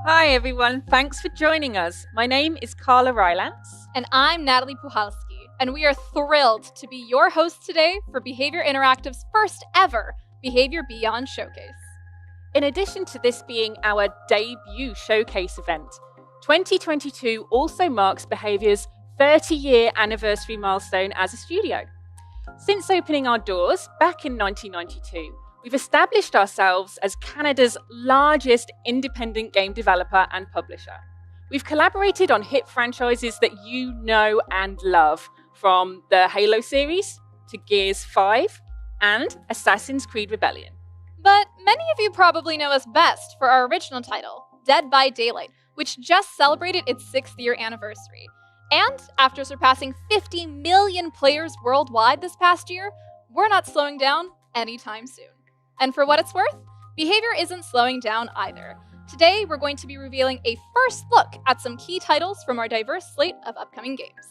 Hi everyone, thanks for joining us. My name is Carla Rylance. And I'm Natalie Puhalski, and we are thrilled to be your hosts today for Behaviour Interactive's first ever Behaviour Beyond Showcase. In addition to this being our debut showcase event, 2022 also marks Behaviour's 30-year anniversary milestone as a studio. Since opening our doors back in 1992, we've established ourselves as Canada's largest independent game developer and publisher. We've collaborated on hit franchises that you know and love, from the Halo series to Gears 5 and Assassin's Creed Rebellion. But many of you probably know us best for our original title, Dead by Daylight, which just celebrated its 6th year anniversary. And after surpassing 50 million players worldwide this past year, we're not slowing down anytime soon. And for what it's worth, Behaviour isn't slowing down either. Today, we're going to be revealing a first look at some key titles from our diverse slate of upcoming games.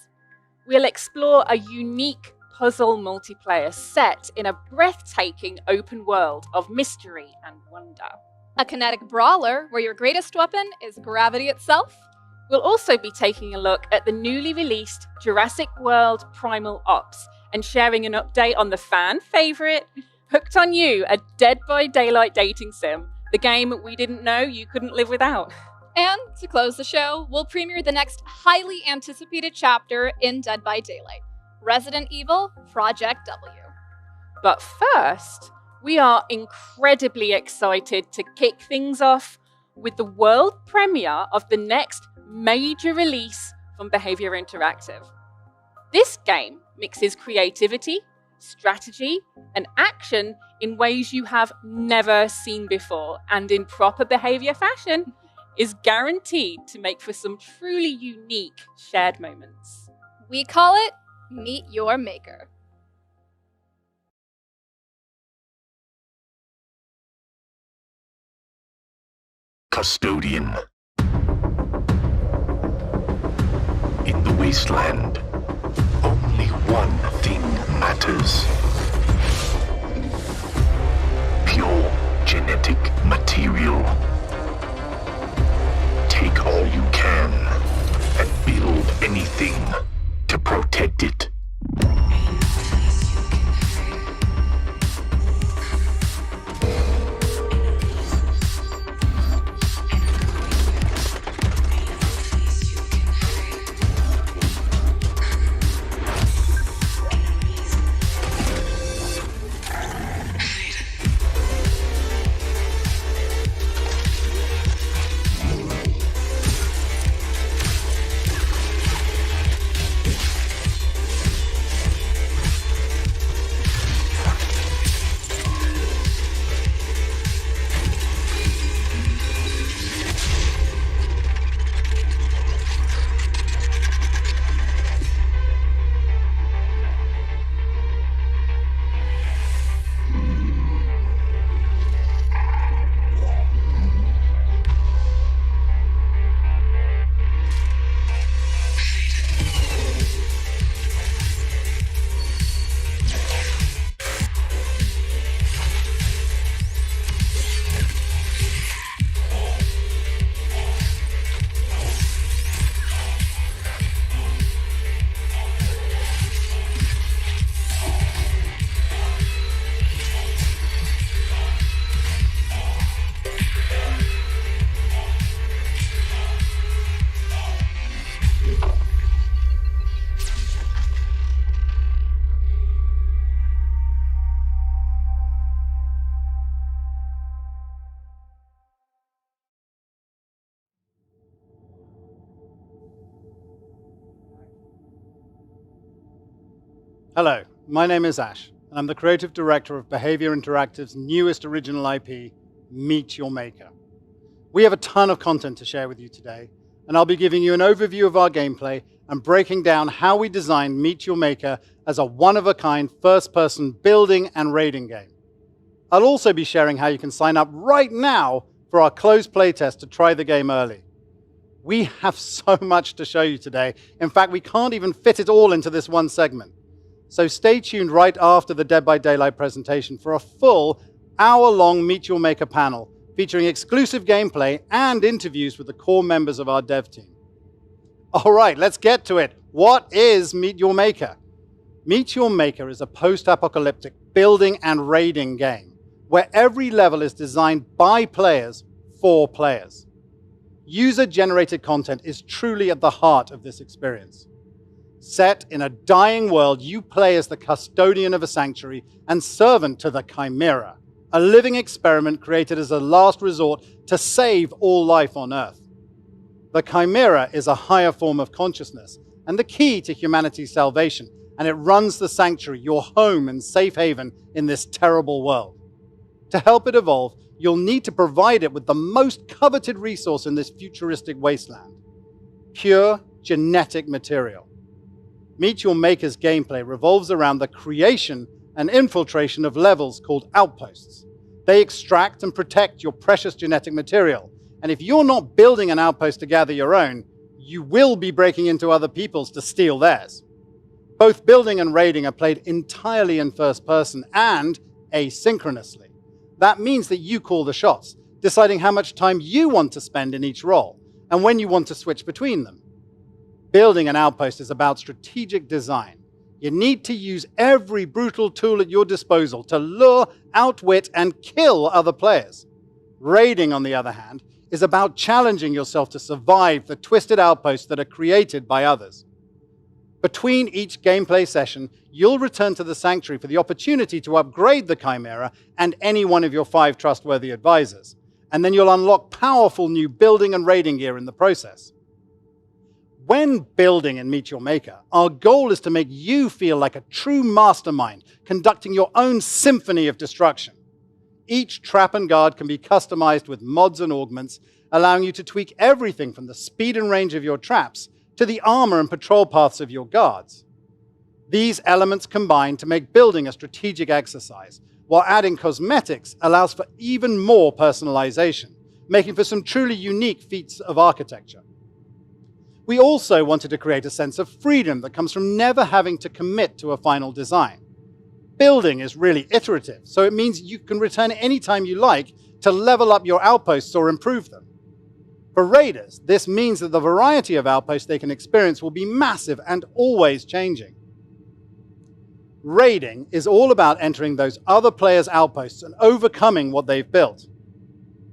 We'll explore a unique puzzle multiplayer set in a breathtaking open world of mystery and wonder. A kinetic brawler where your greatest weapon is gravity itself. We'll also be taking a look at the newly released Jurassic World Primal Ops and sharing an update on the fan favourite, Hooked on You, a Dead by Daylight dating sim, the game we didn't know you couldn't live without. And to close the show, we'll premiere the next highly anticipated chapter in Dead by Daylight, Resident Evil Project W. But first, we are incredibly excited to kick things off with the world premiere of the next major release from Behaviour Interactive. This game mixes creativity, strategy, and action in ways you have never seen before, and in proper Behaviour fashion, is guaranteed to make for some truly unique shared moments. We call it Meet Your Maker. Custodian. In the wasteland, only one thing matters. Pure genetic material. Take all you can and build anything to protect it. Hello, my name is Ash, and I'm the creative director of Behaviour Interactive's newest original IP, Meet Your Maker. We have a ton of content to share with you today, and I'll be giving you an overview of our gameplay and breaking down how we designed Meet Your Maker as a one-of-a-kind first-person building and raiding game. I'll also be sharing how you can sign up right now for our closed playtest to try the game early. We have so much to show you today. In fact, we can't even fit it all into this one segment. So stay tuned right after the Dead by Daylight presentation for a full hour-long Meet Your Maker panel featuring exclusive gameplay and interviews with the core members of our dev team. All right, let's get to it. What is Meet Your Maker? Meet Your Maker is a post-apocalyptic building and raiding game where every level is designed by players for players. User-generated content is truly at the heart of this experience. Set in a dying world, you play as the custodian of a sanctuary and servant to the Chimera, a living experiment created as a last resort to save all life on Earth. The Chimera is a higher form of consciousness and the key to humanity's salvation, and it runs the sanctuary, your home and safe haven in this terrible world. To help it evolve, you'll need to provide it with the most coveted resource in this futuristic wasteland: pure genetic material. Meet Your Maker's gameplay revolves around the creation and infiltration of levels called outposts. They extract and protect your precious genetic material, and if you're not building an outpost to gather your own, you will be breaking into other people's to steal theirs. Both building and raiding are played entirely in first person and asynchronously. That means that you call the shots, deciding how much time you want to spend in each role and when you want to switch between them. Building an outpost is about strategic design. You need to use every brutal tool at your disposal to lure, outwit, and kill other players. Raiding, on the other hand, is about challenging yourself to survive the twisted outposts that are created by others. Between each gameplay session, you'll return to the sanctuary for the opportunity to upgrade the Chimera and any one of your 5 trustworthy advisors, and then you'll unlock powerful new building and raiding gear in the process. When building in Meet Your Maker, our goal is to make you feel like a true mastermind, conducting your own symphony of destruction. Each trap and guard can be customized with mods and augments, allowing you to tweak everything from the speed and range of your traps to the armor and patrol paths of your guards. These elements combine to make building a strategic exercise, while adding cosmetics allows for even more personalization, making for some truly unique feats of architecture. We also wanted to create a sense of freedom that comes from never having to commit to a final design. Building is really iterative, so it means you can return anytime you like to level up your outposts or improve them. For raiders, this means that the variety of outposts they can experience will be massive and always changing. Raiding is all about entering those other players' outposts and overcoming what they've built.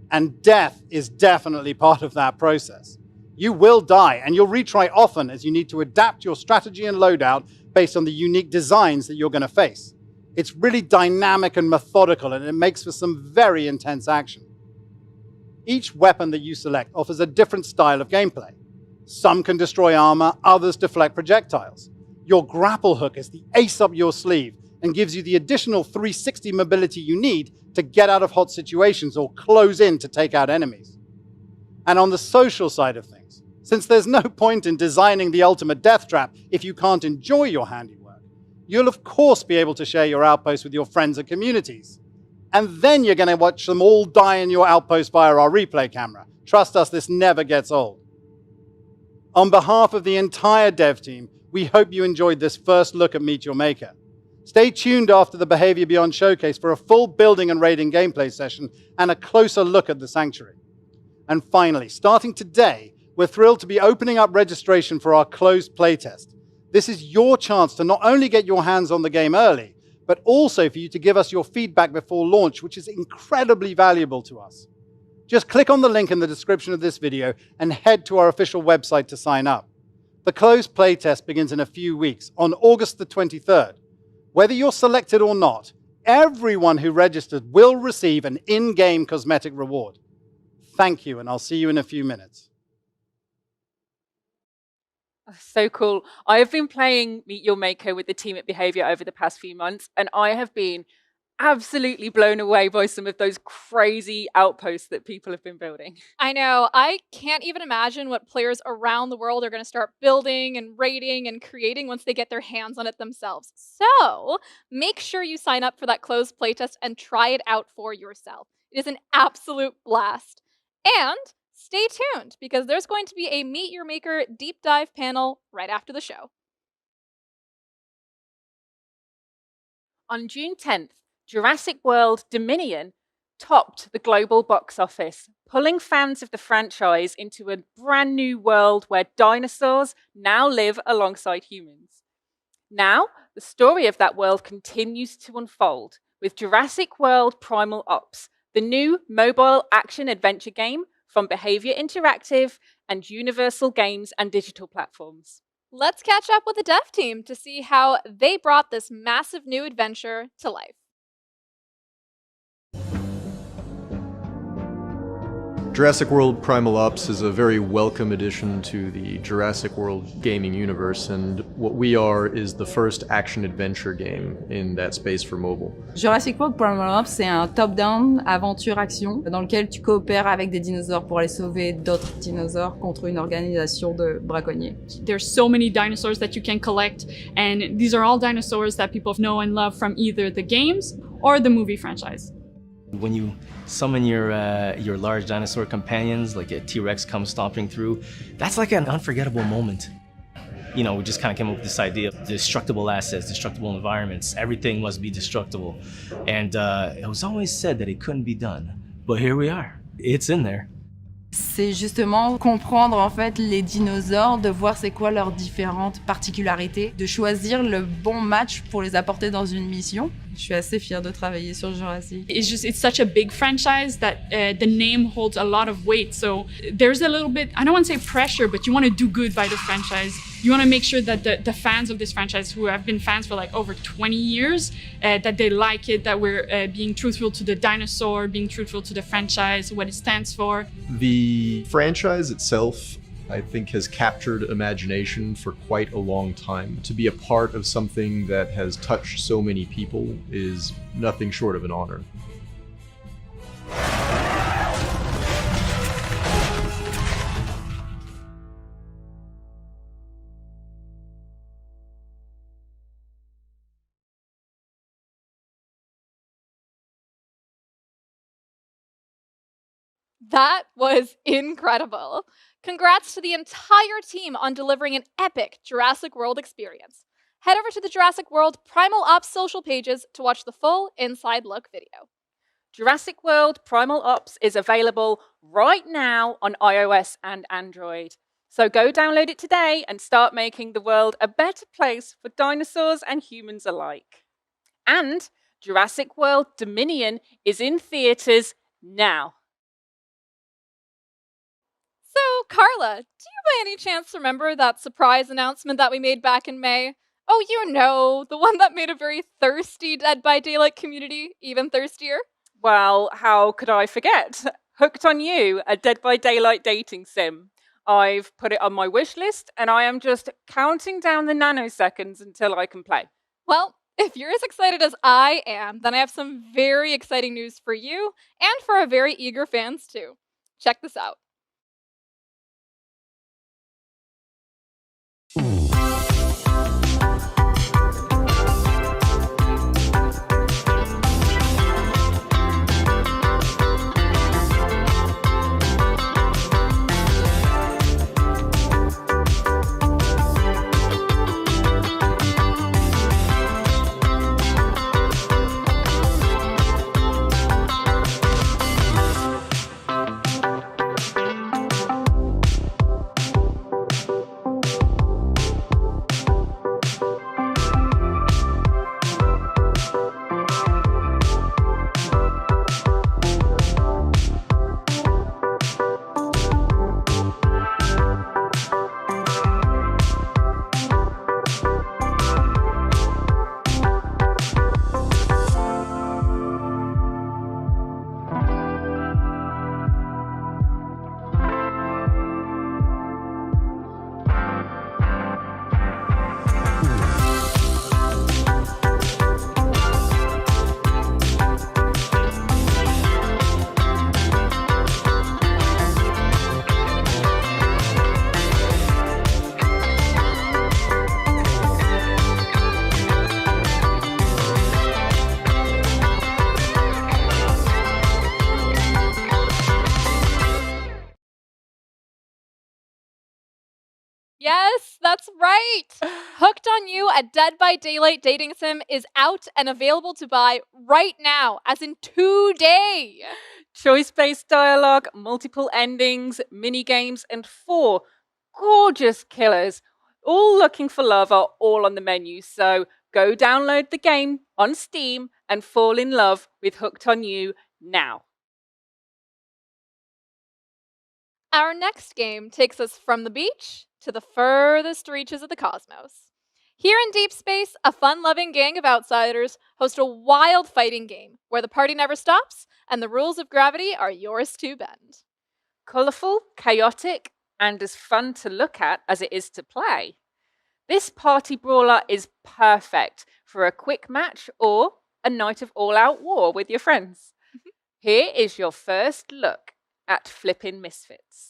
And death is definitely part of that process. You will die, and you'll retry often as you need to adapt your strategy and loadout based on the unique designs that you're going to face. It's really dynamic and methodical, and it makes for some very intense action. Each weapon that you select offers a different style of gameplay. Some can destroy armor, others deflect projectiles. Your grapple hook is the ace up your sleeve and gives you the additional 360 mobility you need to get out of hot situations or close in to take out enemies. And on the social side of things, since there's no point in designing the ultimate death trap if you can't enjoy your handiwork, you'll of course be able to share your outpost with your friends and communities. And then you're going to watch them all die in your outpost via our replay camera. Trust us, this never gets old. On behalf of the entire dev team, we hope you enjoyed this first look at Meet Your Maker. Stay tuned after the Behaviour Beyond showcase for a full building and raiding gameplay session and a closer look at the sanctuary. And finally, starting today, we're thrilled to be opening up registration for our closed playtest. This is your chance to not only get your hands on the game early, but also for you to give us your feedback before launch, which is incredibly valuable to us. Just click on the link in the description of this video and head to our official website to sign up. The closed playtest begins in a few weeks, on August the 23rd. Whether you're selected or not, everyone who registered will receive an in-game cosmetic reward. Thank you, and I'll see you in a few minutes. So cool. I have been playing Meet Your Maker with the team at Behaviour over the past few months, and I have been absolutely blown away by some of those crazy outposts that people have been building. I know. I can't even imagine what players around the world are going to start building and raiding and creating once they get their hands on it themselves. So make sure you sign up for that closed playtest and try it out for yourself. It is an absolute blast. And stay tuned, because there's going to be a Meet Your Maker deep dive panel right after the show. On June 10th, Jurassic World Dominion topped the global box office, pulling fans of the franchise into a brand new world where dinosaurs now live alongside humans. Now, the story of that world continues to unfold with Jurassic World Primal Ops, the new mobile action-adventure game from Behaviour Interactive and Universal Games and digital platforms. Let's catch up with the dev team to see how they brought this massive new adventure to life. Jurassic World Primal Ops is a very welcome addition to the Jurassic World gaming universe, and what we are is the first action-adventure game in that space for mobile. Jurassic World Primal Ops, c'est un top-down aventure-action dans lequel tu coopères avec des dinosaures pour aller sauver d'autres dinosaures contre une organisation de braconniers. There's so many dinosaurs that you can collect, and these are all dinosaurs that people know and love from either the games or the movie franchise. When you summon your large dinosaur companions, like a T-Rex comes stomping through, that's like an unforgettable moment. You know, we just kind of came up with this idea of destructible assets, destructible environments, everything must be destructible. And it was always said that it couldn't be done, but here we are, it's in there. C'est justement comprendre en fait les dinosaures, de voir c'est quoi leurs différentes particularités, de choisir le bon match pour les apporter dans une mission. Je suis assez fière de travailler sur Jurassic. It's such a big franchise that the name holds a lot of weight. So there's a little bit, I don't want to say pressure, but you want to do good by the franchise. You want to make sure that the fans of this franchise, who have been fans for like over 20 years, that they like it, that we're being truthful to the dinosaur, being truthful to the franchise, what it stands for. The franchise itself, I think, has captured imagination for quite a long time. To be a part of something that has touched so many people is nothing short of an honor. That was incredible. Congrats to the entire team on delivering an epic Jurassic World experience. Head over to the Jurassic World Primal Ops social pages to watch the full inside look video. Jurassic World Primal Ops is available right now on iOS and Android. So go download it today and start making the world a better place for dinosaurs and humans alike. And Jurassic World Dominion is in theaters now. So, Carla, do you by any chance remember that surprise announcement that we made back in May? Oh, you know, the one that made a very thirsty Dead by Daylight community even thirstier? Well, how could I forget? Hooked on You, a Dead by Daylight dating sim. I've put it on my wish list and I am just counting down the nanoseconds until I can play. Well, if you're as excited as I am, then I have some very exciting news for you and for our very eager fans too. Check this out. Yes, that's right! Hooked on You, a Dead by Daylight dating sim, is out and available to buy right now, as in today! Choice-based dialogue, multiple endings, mini-games, and 4 gorgeous killers, all looking for love, are all on the menu. So go download the game on Steam and fall in love with Hooked on You now. Our next game takes us from the beach to the furthest reaches of the cosmos. Here in deep space, a fun-loving gang of outsiders host a wild fighting game where the party never stops and the rules of gravity are yours to bend. Colourful, chaotic, and as fun to look at as it is to play, this party brawler is perfect for a quick match or a night of all-out war with your friends. Here is your first look at Flippin' Misfits.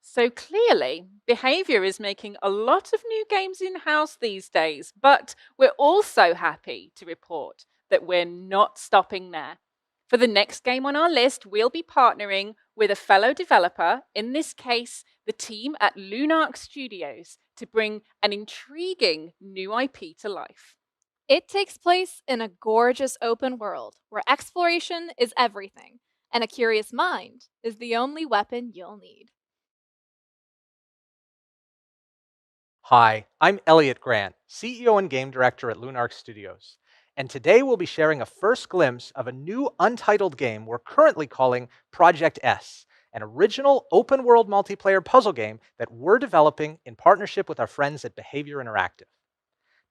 So clearly, Behaviour is making a lot of new games in-house these days, but we're also happy to report that we're not stopping there. For the next game on our list, we'll be partnering with a fellow developer, in this case, the team at Lunark Studios, to bring an intriguing new IP to life. It takes place in a gorgeous open world where exploration is everything, and a curious mind is the only weapon you'll need. Hi, I'm Elliot Grant, CEO and Game Director at Lunark Studios, and today we'll be sharing a first glimpse of a new untitled game we're currently calling Project S, an original open-world multiplayer puzzle game that we're developing in partnership with our friends at Behaviour Interactive.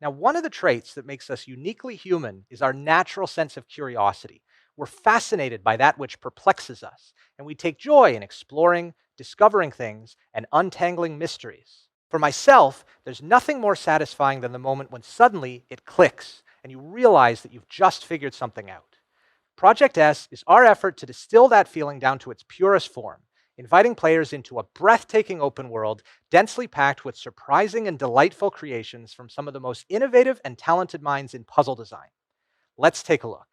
Now, one of the traits that makes us uniquely human is our natural sense of curiosity. We're fascinated by that which perplexes us, and we take joy in exploring, discovering things, and untangling mysteries. For myself, there's nothing more satisfying than the moment when suddenly it clicks and you realize that you've just figured something out. Project S is our effort to distill that feeling down to its purest form, inviting players into a breathtaking open world densely packed with surprising and delightful creations from some of the most innovative and talented minds in puzzle design. Let's take a look.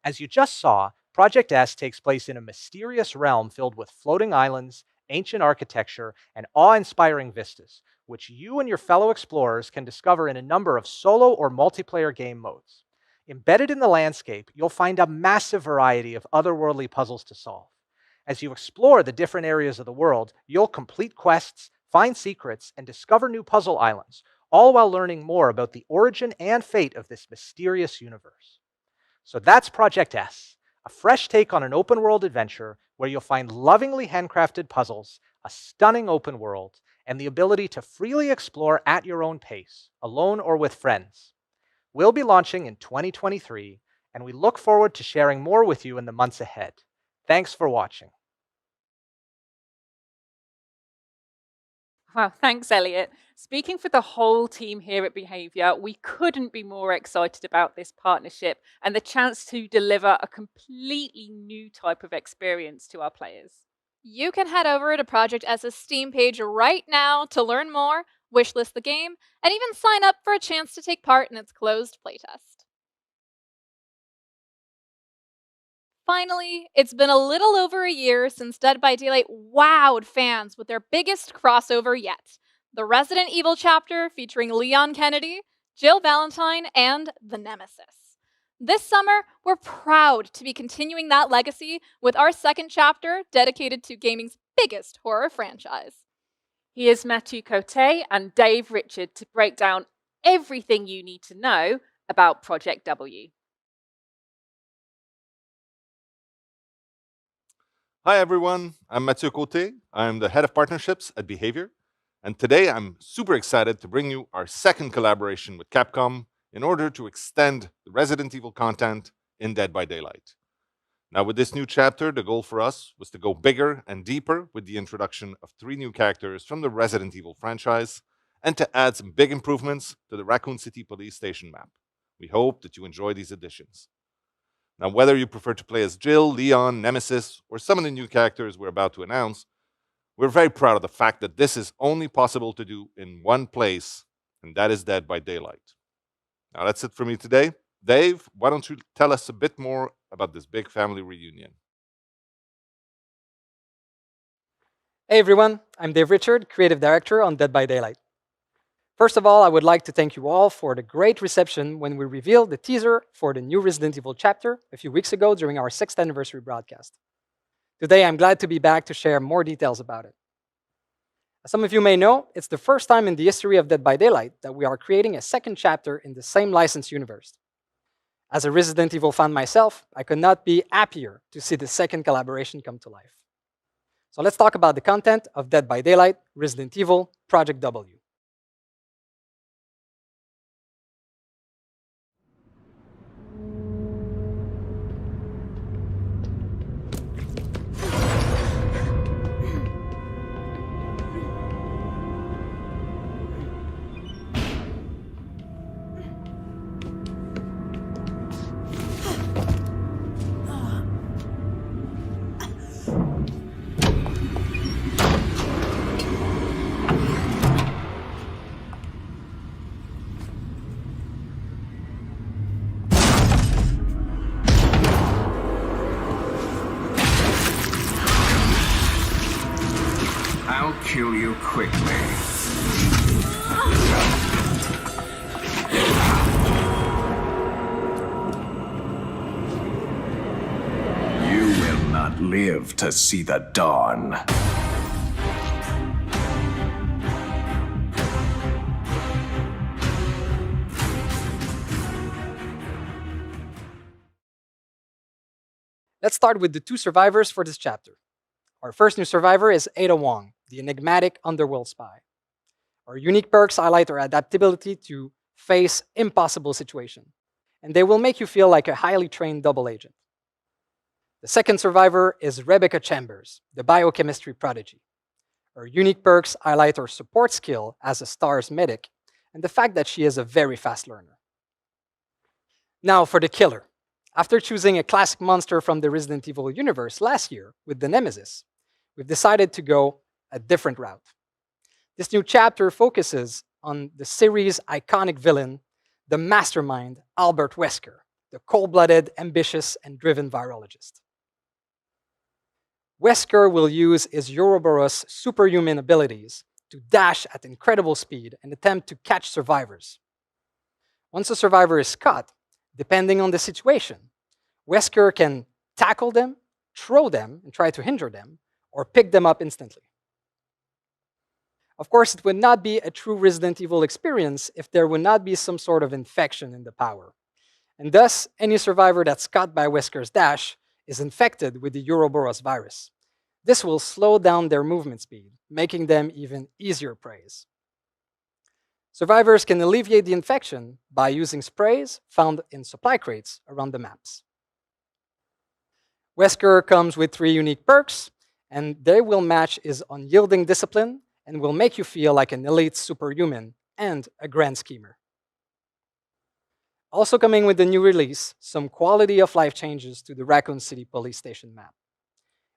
As you just saw, Project S takes place in a mysterious realm filled with floating islands, ancient architecture, and awe-inspiring vistas, which you and your fellow explorers can discover in a number of solo or multiplayer game modes. Embedded in the landscape, you'll find a massive variety of otherworldly puzzles to solve. As you explore the different areas of the world, you'll complete quests, find secrets, and discover new puzzle islands, all while learning more about the origin and fate of this mysterious universe. So that's Project S, a fresh take on an open-world adventure where you'll find lovingly handcrafted puzzles, a stunning open world, and the ability to freely explore at your own pace, alone or with friends. We'll be launching in 2023, and we look forward to sharing more with you in the months ahead. Thanks for watching. Wow, thanks, Elliot. Speaking for the whole team here at Behaviour, we couldn't be more excited about this partnership and the chance to deliver a completely new type of experience to our players. You can head over to Project S's Steam page right now to learn more, wishlist the game, and even sign up for a chance to take part in its closed playtest. Finally, it's been a little over a year since Dead by Daylight wowed fans with their biggest crossover yet, the Resident Evil chapter featuring Leon Kennedy, Jill Valentine, and the Nemesis. This summer, we're proud to be continuing that legacy with our second chapter dedicated to gaming's biggest horror franchise. Here's Mathieu Cote and Dave Richard to break down everything you need to know about Project W. Hi everyone, I'm Mathieu Cote. I'm the head of partnerships at Behaviour, and today I'm super excited to bring you our second collaboration with Capcom in order to extend the Resident Evil content in Dead by Daylight. Now with this new chapter, the goal for us was to go bigger and deeper with the introduction of 3 new characters from the Resident Evil franchise and to add some big improvements to the Raccoon City police station map. We hope that you enjoy these additions. Now, whether you prefer to play as Jill, Leon, Nemesis, or some of the new characters we're about to announce, we're very proud of the fact that this is only possible to do in one place, and that is Dead by Daylight. Now, that's it for me today. Dave, why don't you tell us a bit more about this big family reunion? Hey everyone, I'm Dave Richard, Creative Director on Dead by Daylight. First of all, I would like to thank you all for the great reception when we revealed the teaser for the new Resident Evil chapter a few weeks ago during our 6th anniversary broadcast. Today, I'm glad to be back to share more details about it. As some of you may know, it's the first time in the history of Dead by Daylight that we are creating a second chapter in the same licensed universe. As a Resident Evil fan myself, I could not be happier to see the second collaboration come to life. So let's talk about the content of Dead by Daylight, Resident Evil, Project W. I'll kill you quickly. You will not live to see the dawn. Let's start with the 2 survivors for this chapter. Our first new survivor is Ada Wong, the enigmatic underworld spy. Our unique perks highlight her adaptability to face impossible situations, and they will make you feel like a highly trained double agent. The second survivor is Rebecca Chambers, the biochemistry prodigy. Her unique perks highlight her support skill as a STARS medic and the fact that she is a very fast learner. Now for the killer. After choosing a classic monster from the Resident Evil universe last year with the Nemesis, we've decided to go a different route. This new chapter focuses on the series' iconic villain, the mastermind Albert Wesker, the cold-blooded, ambitious, and driven virologist. Wesker will use his Ouroboros superhuman abilities to dash at incredible speed and attempt to catch survivors. Once a survivor is caught, depending on the situation, Wesker can tackle them, throw them, and try to injure them, or pick them up instantly. Of course, it would not be a true Resident Evil experience if there would not be some sort of infection in the power. And thus, any survivor that's caught by Wesker's dash is infected with the Ouroboros virus. This will slow down their movement speed, making them even easier prey. Survivors can alleviate the infection by using sprays found in supply crates around the maps. Wesker comes with 3 unique perks, and they will match his unyielding discipline and will make you feel like an elite superhuman and a grand schemer. Also coming with the new release, some quality of life changes to the Raccoon City Police Station map.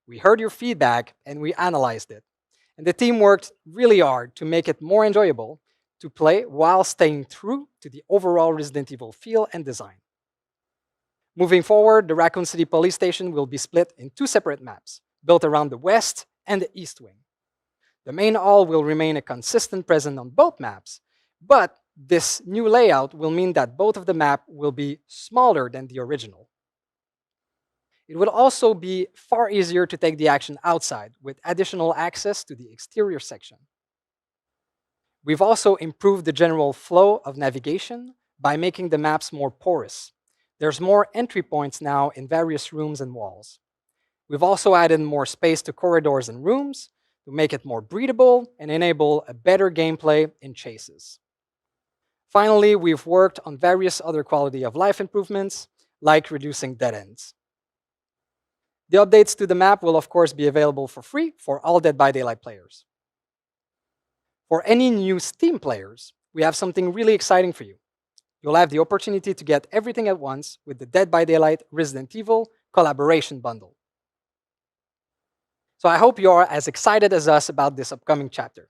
We heard your feedback and we analyzed it. And the team worked really hard to make it more enjoyable to play while staying true to the overall Resident Evil feel and design. Moving forward, the Raccoon City Police Station will be split in 2 separate maps, built around the west and the east wing. The main hall will remain a consistent presence on both maps, but this new layout will mean that both of the map will be smaller than the original. It will also be far easier to take the action outside with additional access to the exterior section. We've also improved the general flow of navigation by making the maps more porous. There's more entry points now in various rooms and walls. We've also added more space to corridors and rooms to make it more breathable and enable a better gameplay in chases. Finally, we've worked on various other quality of life improvements, like reducing dead ends. The updates to the map will of course be available for free for all Dead by Daylight players. For any new Steam players, we have something really exciting for you. You'll have the opportunity to get everything at once with the Dead by Daylight Resident Evil Collaboration Bundle. So I hope you are as excited as us about this upcoming chapter.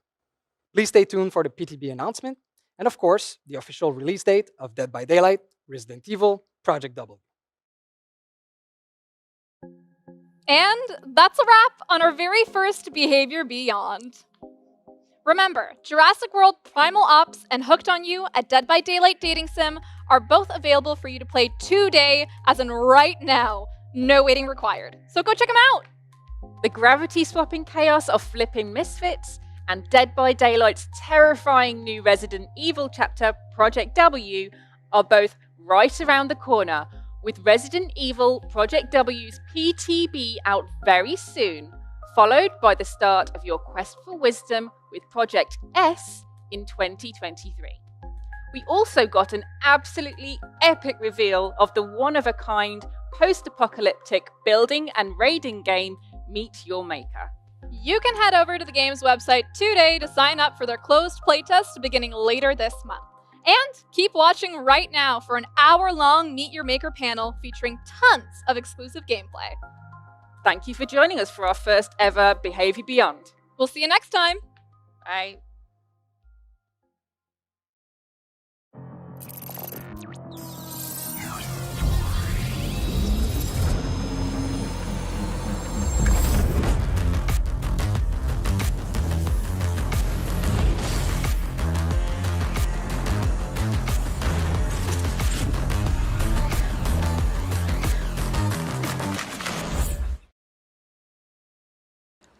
Please stay tuned for the PTB announcement, and of course, the official release date of Dead by Daylight Resident Evil Project W. And that's a wrap on our very first Behavior Beyond. Remember, Jurassic World Primal Ops and Hooked on You, a Dead by Daylight dating sim, are both available for you to play today, as in right now. No waiting required. So go check them out! The gravity-swapping chaos of flipping misfits and Dead by Daylight's terrifying new Resident Evil chapter, Project W, are both right around the corner, with Resident Evil Project W's PTB out very soon, followed by the start of your quest for wisdom with Project S in 2023. We also got an absolutely epic reveal of the one-of-a-kind post-apocalyptic building and raiding game Meet Your Maker. You can head over to the game's website today to sign up for their closed playtest beginning later this month. And keep watching right now for an hour-long Meet Your Maker panel featuring tons of exclusive gameplay. Thank you for joining us for our first ever Behaviour Beyond. We'll see you next time. Bye.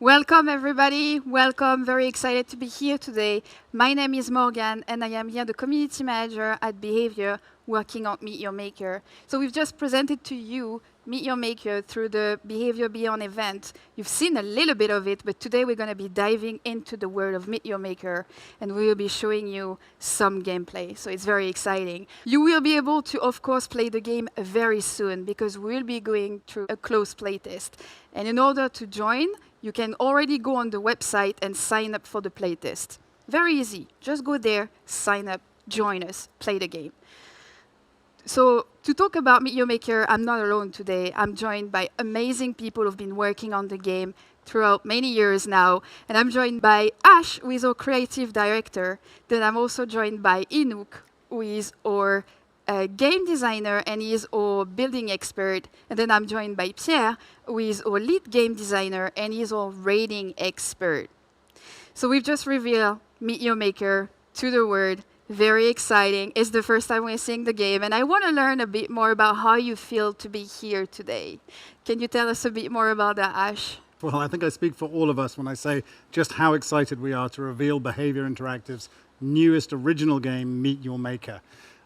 Welcome everybody, welcome, very excited to be here today. My name is Morgan and I am here the community manager at Behaviour working on Meet Your Maker. So we've just presented to you Meet Your Maker through the Behaviour Beyond event. You've seen a little bit of it, but today we're going to be diving into the world of Meet Your Maker and we will be showing you some gameplay. So it's very exciting. You will be able to, of course, play the game very soon because we'll be going through a closed playtest. And in order to join, you can already go on the website and sign up for the playtest. Very easy. Just go there, sign up, join us, play the game. So to talk about Meet Your Maker, I'm not alone today. I'm joined by amazing people who've been working on the game throughout many years now. And I'm joined by Ash, who is our creative director. Then I'm also joined by Inouk, who is our game designer and he is our building expert. And then I'm joined by Pierre, who is our lead game designer and he is our rating expert. So we've just revealed Meet Your Maker to the world. Very exciting. It's the first time we're seeing the game and I want to learn a bit more about how you feel to be here today. Can you tell us a bit more about that, Ash? Well, I think I speak for all of us when I say just how excited we are to reveal Behaviour Interactive's newest original game, Meet Your Maker.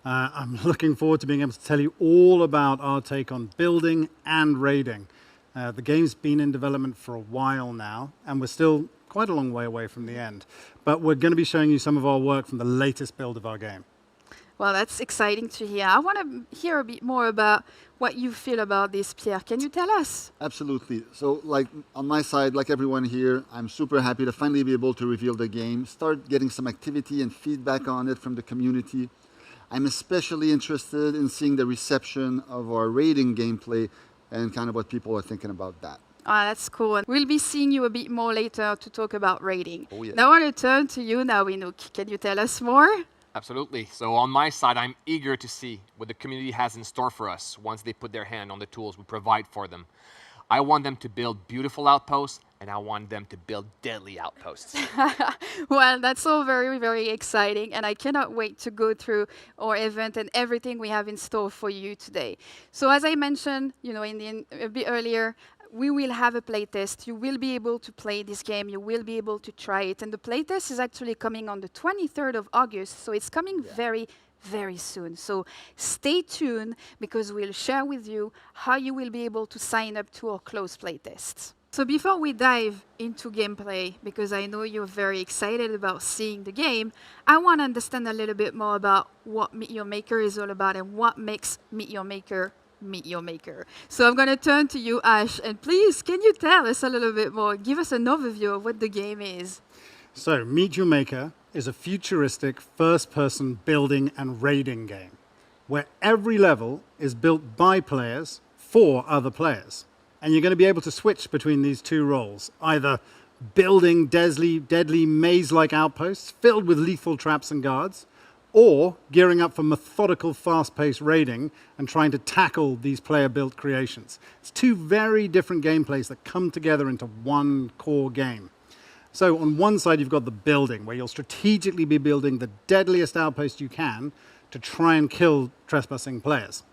I'm looking forward to being able to tell you all about our take on building and raiding. The game's been in development for a while now, and we're still quite a long way away from the end. But we're going to be showing you some of our work from the latest build of our game. Well, that's exciting to hear. I want to hear a bit more about what you feel about this, Pierre. Can you tell us? Absolutely. So, like on my side, like everyone here, I'm super happy to finally be able to reveal the game, start getting some activity and feedback on it from the community. I'm especially interested in seeing the reception of our raiding gameplay and kind of what people are thinking about that. Ah, that's cool. And we'll be seeing you a bit more later to talk about raiding. Oh, yes. Now I want to turn to you now, Inouk. Can you tell us more? Absolutely. So on my side, I'm eager to see what the community has in store for us once they put their hand on the tools we provide for them. I want them to build beautiful outposts, and I want them to build deadly outposts. Well, that's all very, very exciting, and I cannot wait to go through our event and everything we have in store for you today. So as I mentioned, a bit earlier, we will have a playtest. You will be able to play this game. You will be able to try it. And the playtest is actually coming on the 23rd of August, so it's coming very, very soon. So stay tuned, because we'll share with you how you will be able to sign up to our closed playtests. So before we dive into gameplay, because I know you're very excited about seeing the game, I want to understand a little bit more about what Meet Your Maker is all about and what makes Meet Your Maker. So I'm going to turn to you, Ash, and please, can you tell us a little bit more? Give us an overview of what the game is. So, Meet Your Maker is a futuristic first-person building and raiding game, where every level is built by players for other players. And you're going to be able to switch between these two roles, either building deadly maze-like outposts filled with lethal traps and guards, or gearing up for methodical, fast-paced raiding and trying to tackle these player-built creations. It's two very different gameplays that come together into one core game. So on one side, you've got the building, where you'll strategically be building the deadliest outpost you can to try and kill trespassing players.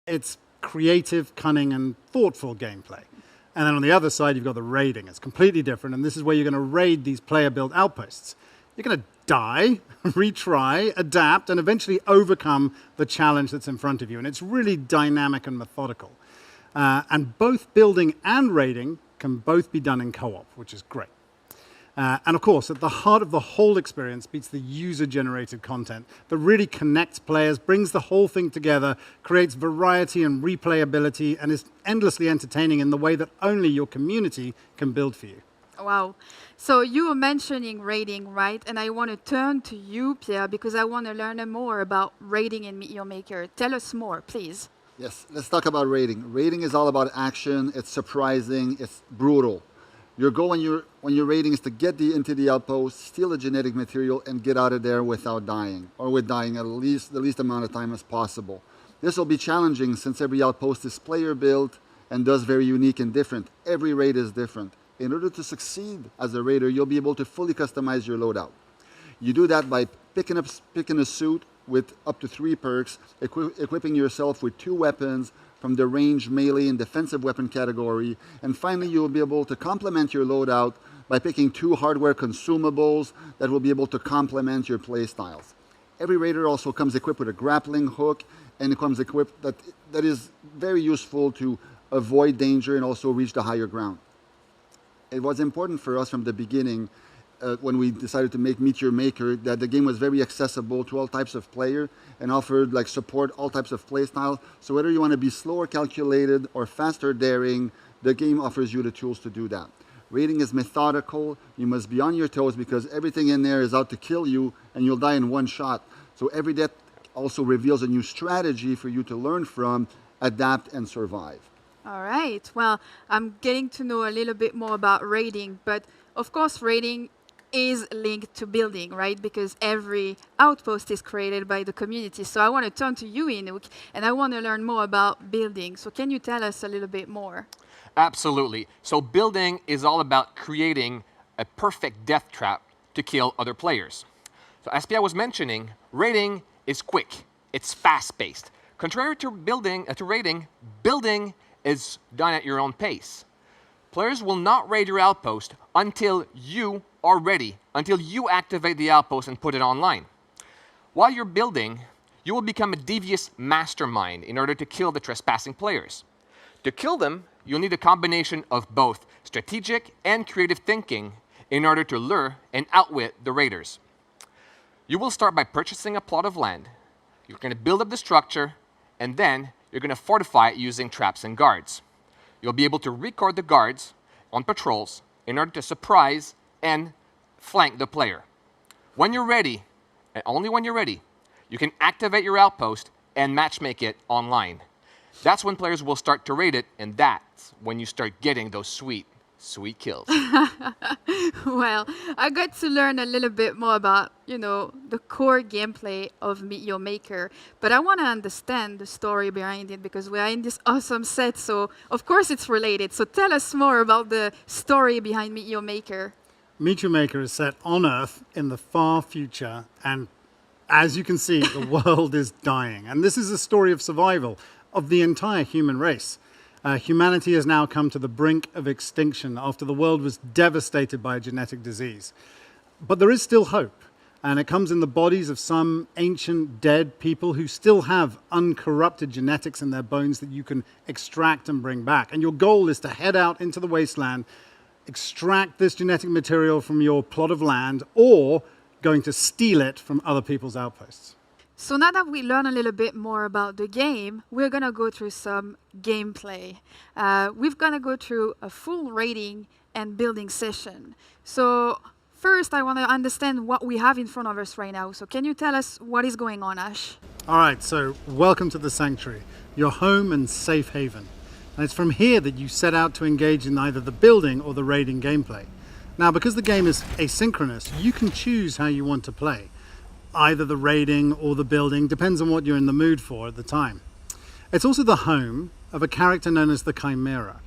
It's creative, cunning, and thoughtful gameplay. And then on the other side, you've got the raiding. It's completely different, and this is where you're going to raid these player-built outposts. You're going to die, retry, adapt, and eventually overcome the challenge that's in front of you. And it's really dynamic and methodical. And both building and raiding can both be done in co-op, which is great. And of course, at the heart of the whole experience beats the user-generated content that really connects players, brings the whole thing together, creates variety and replayability, and is endlessly entertaining in the way that only your community can build for you. Wow. So you were mentioning raiding, right? And I want to turn to you, Pierre, because I want to learn more about raiding in Meet Your Maker. Tell us more, please. Yes, let's talk about raiding. Raiding is all about action. It's surprising. It's brutal. Your goal when you're raiding is to get into the outpost, steal the genetic material, and get out of there without dying, or with dying at least the least amount of time as possible. This will be challenging since every outpost is player-built and thus very unique and different. Every raid is different. In order to succeed as a raider, you'll be able to fully customize your loadout. You do that by picking a suit with up to 3 perks, equipping yourself with 2 weapons from the ranged melee and defensive weapon category, and finally you'll be able to complement your loadout by picking 2 hardware consumables that will be able to complement your playstyles. Every raider also comes equipped with a grappling hook, and it comes equipped that is very useful to avoid danger and also reach the higher ground. It was important for us from the beginning, when we decided to make Meet Your Maker, that the game was very accessible to all types of player and offered support all types of play styles. So whether you want to be slower calculated or faster daring, the game offers you the tools to do that. Raiding is methodical. You must be on your toes because everything in there is out to kill you and you'll die in one shot. So every death also reveals a new strategy for you to learn from, adapt, and survive. All right. Well, I'm getting to know a little bit more about raiding, but of course raiding is linked to building, right? Because every outpost is created by the community. So I want to turn to you, Inouk, and I want to learn more about building. So can you tell us a little bit more? Absolutely. So building is all about creating a perfect death trap to kill other players. So as Pierre was mentioning, raiding is quick. It's fast-paced. Contrary to raiding, building is done at your own pace. Players will not raid your outpost until you are ready, until you activate the outpost and put it online. While you're building, you will become a devious mastermind in order to kill the trespassing players. To kill them, you'll need a combination of both strategic and creative thinking in order to lure and outwit the raiders. You will start by purchasing a plot of land. You're going to build up the structure, and then you're going to fortify it using traps and guards. You'll be able to record the guards on patrols in order to surprise and flank the player. When you're ready, and only when you're ready, you can activate your outpost and matchmake it online. That's when players will start to raid it, and that's when you start getting those sweet, sweet kills. Well, I got to learn a little bit more about, the core gameplay of Meet Your Maker, but I want to understand the story behind it because we are in this awesome set, so of course it's related. So tell us more about the story behind Meet Your Maker. Meet Your Maker is set on Earth in the far future, and as you can see, the world is dying. And this is a story of survival of the entire human race. Humanity has now come to the brink of extinction after the world was devastated by a genetic disease. But there is still hope, and it comes in the bodies of some ancient dead people who still have uncorrupted genetics in their bones that you can extract and bring back. And your goal is to head out into the wasteland, extract this genetic material from your plot of land, or going to steal it from other people's outposts. So now that we learn a little bit more about the game, we're going to go through some gameplay. We're going to go through a full raiding and building session. So first, I want to understand what we have in front of us right now. So can you tell us what is going on, Ash? All right, so welcome to the Sanctuary, your home and safe haven. And it's from here that you set out to engage in either the building or the raiding gameplay. Now, because the game is asynchronous, you can choose how you want to play. Either the raiding or the building, depends on what you're in the mood for at the time. It's also the home of a character known as the Chimera.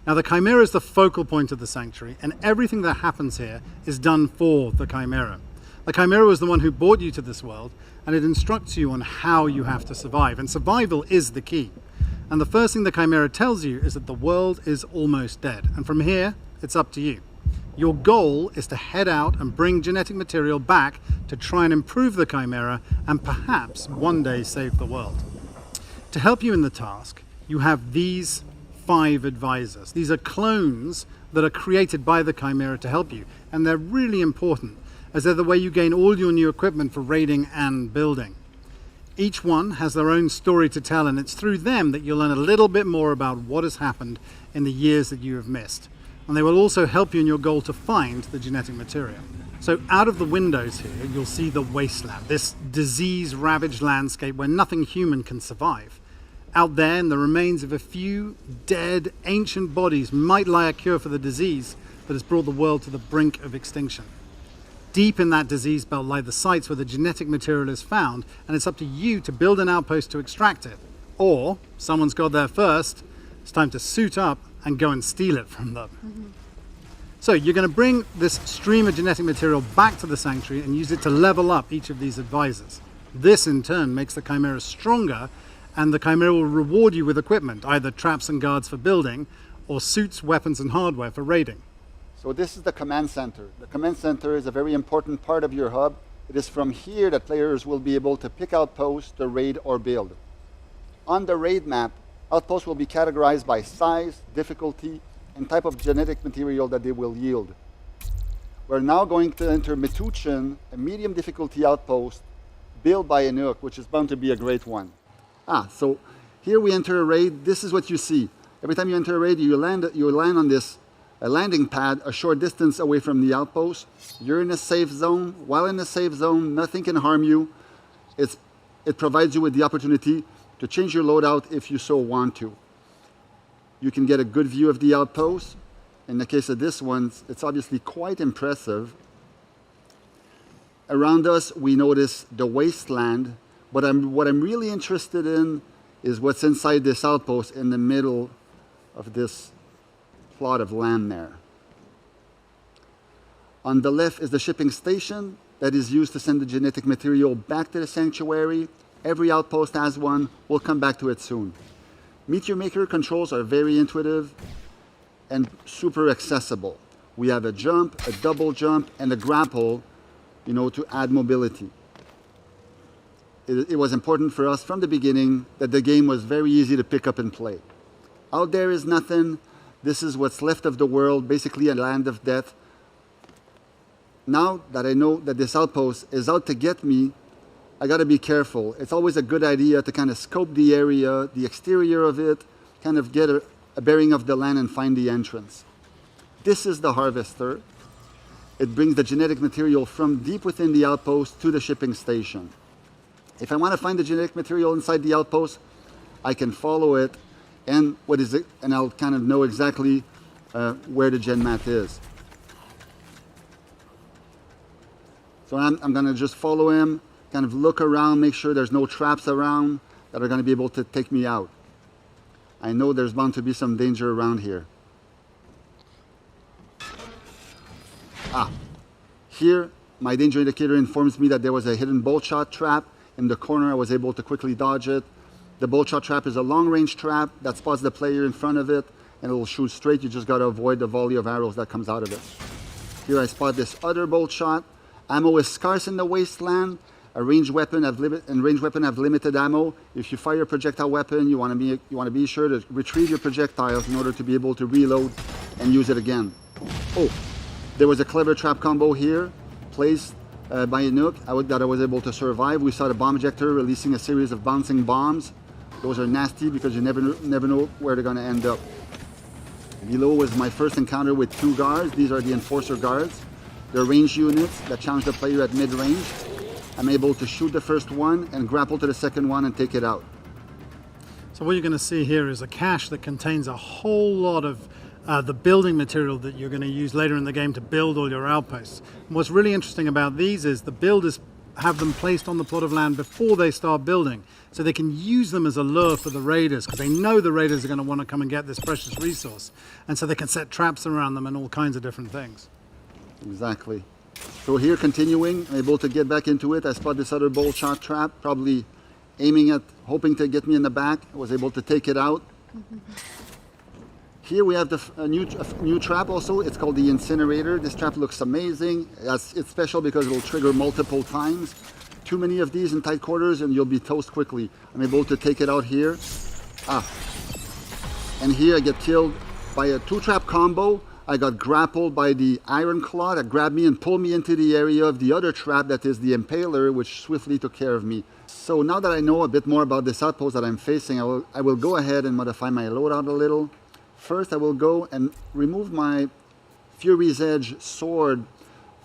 Now, the Chimera is the focal point of the Sanctuary, and everything that happens here is done for the Chimera. The Chimera was the one who brought you to this world, and it instructs you on how you have to survive, and survival is the key. And the first thing the Chimera tells you is that the world is almost dead, and from here, it's up to you. Your goal is to head out and bring genetic material back to try and improve the Chimera and perhaps one day save the world. To help you in the task, you have these 5 advisors. These are clones that are created by the Chimera to help you, and they're really important as they're the way you gain all your new equipment for raiding and building. Each one has their own story to tell, and it's through them that you'll learn a little bit more about what has happened in the years that you have missed. And they will also help you in your goal to find the genetic material. So out of the windows here, you'll see the wasteland, this disease-ravaged landscape where nothing human can survive. Out there, in the remains of a few dead, ancient bodies might lie a cure for the disease that has brought the world to the brink of extinction. Deep in that disease belt lie the sites where the genetic material is found, and it's up to you to build an outpost to extract it. Or, someone's got there first, it's time to suit up and go and steal it from them. Mm-hmm. So you're going to bring this stream of genetic material back to the Sanctuary and use it to level up each of these advisors. This in turn makes the Chimera stronger, and the Chimera will reward you with equipment, either traps and guards for building, or suits, weapons and hardware for raiding. So this is the command center. The command center is a very important part of your hub. It is from here that players will be able to pick outposts to raid or build. On the raid map, outposts will be categorized by size, difficulty, and type of genetic material that they will yield. We're now going to enter Metuchen, a medium difficulty outpost built by Inuk, which is bound to be a great one. So here we enter a raid. This is what you see. Every time you enter a raid, you land on this landing pad a short distance away from the outpost. You're in a safe zone. While in a safe zone, nothing can harm you. It provides you with the opportunity to change your loadout if you so want to. You can get a good view of the outpost. In the case of this one, it's obviously quite impressive. Around us, we notice the wasteland, but what I'm really interested in is what's inside this outpost in the middle of this plot of land there. On the left is the shipping station that is used to send the genetic material back to the Sanctuary. Every outpost has one. We'll come back to it soon. Meet Your Maker controls are very intuitive. and super accessible. We have a jump, a double jump, and a grapple, to add mobility. It was important for us from the beginning that the game was very easy to pick up and play. Out there is nothing. This is what's left of the world, basically a land of death. Now that I know that this outpost is out to get me, I gotta be careful. It's always a good idea to kind of scope the area, the exterior of it, kind of get a bearing of the land and find the entrance. This is the harvester. It brings the genetic material from deep within the outpost to the shipping station. If I want to find the genetic material inside the outpost, I can follow it, and I'll kind of know exactly where the gen mat is. So I'm going to just follow him, kind of look around, make sure there's no traps around that are going to be able to take me out. I know there's bound to be some danger around here. Here, my danger indicator informs me that there was a hidden bolt shot trap. In the corner, I was able to quickly dodge it. The bolt shot trap is a long-range trap that spots the player in front of it, and it will shoot straight. You just got to avoid the volley of arrows that comes out of it. Here I spot this other bolt shot. Ammo is scarce in the wasteland. A ranged weapon have limited ammo. If you fire a projectile weapon, you want to be sure to retrieve your projectiles in order to be able to reload and use it again. Oh, there was a clever trap combo here, placed by a Nook that I was able to survive. We saw the bomb ejector releasing a series of bouncing bombs. Those are nasty because you never know where they're going to end up. Below was my first encounter with two guards. These are the enforcer guards. They're ranged units that challenge the player at mid-range. I'm able to shoot the first one and grapple to the second one and take it out. So what you're going to see here is a cache that contains a whole lot of the building material that you're going to use later in the game to build all your outposts. And what's really interesting about these is the builders have them placed on the plot of land before they start building, so they can use them as a lure for the raiders, because they know the raiders are going to want to come and get this precious resource, and so they can set traps around them and all kinds of different things. Exactly. So here, continuing, I'm able to get back into it. I spot this other bolt shot trap, probably hoping to get me in the back. I was able to take it out. Here we have a new trap also. It's called the incinerator. This trap looks amazing. It's special because it will trigger multiple times. Too many of these in tight quarters and you'll be toast quickly. I'm able to take it out here. And here I get killed by a two-trap combo. I got grappled by the iron claw that grabbed me and pulled me into the area of the other trap that is the impaler, which swiftly took care of me. So now that I know a bit more about this outpost that I'm facing, I will go ahead and modify my loadout a little. First, I will go and remove my Fury's Edge sword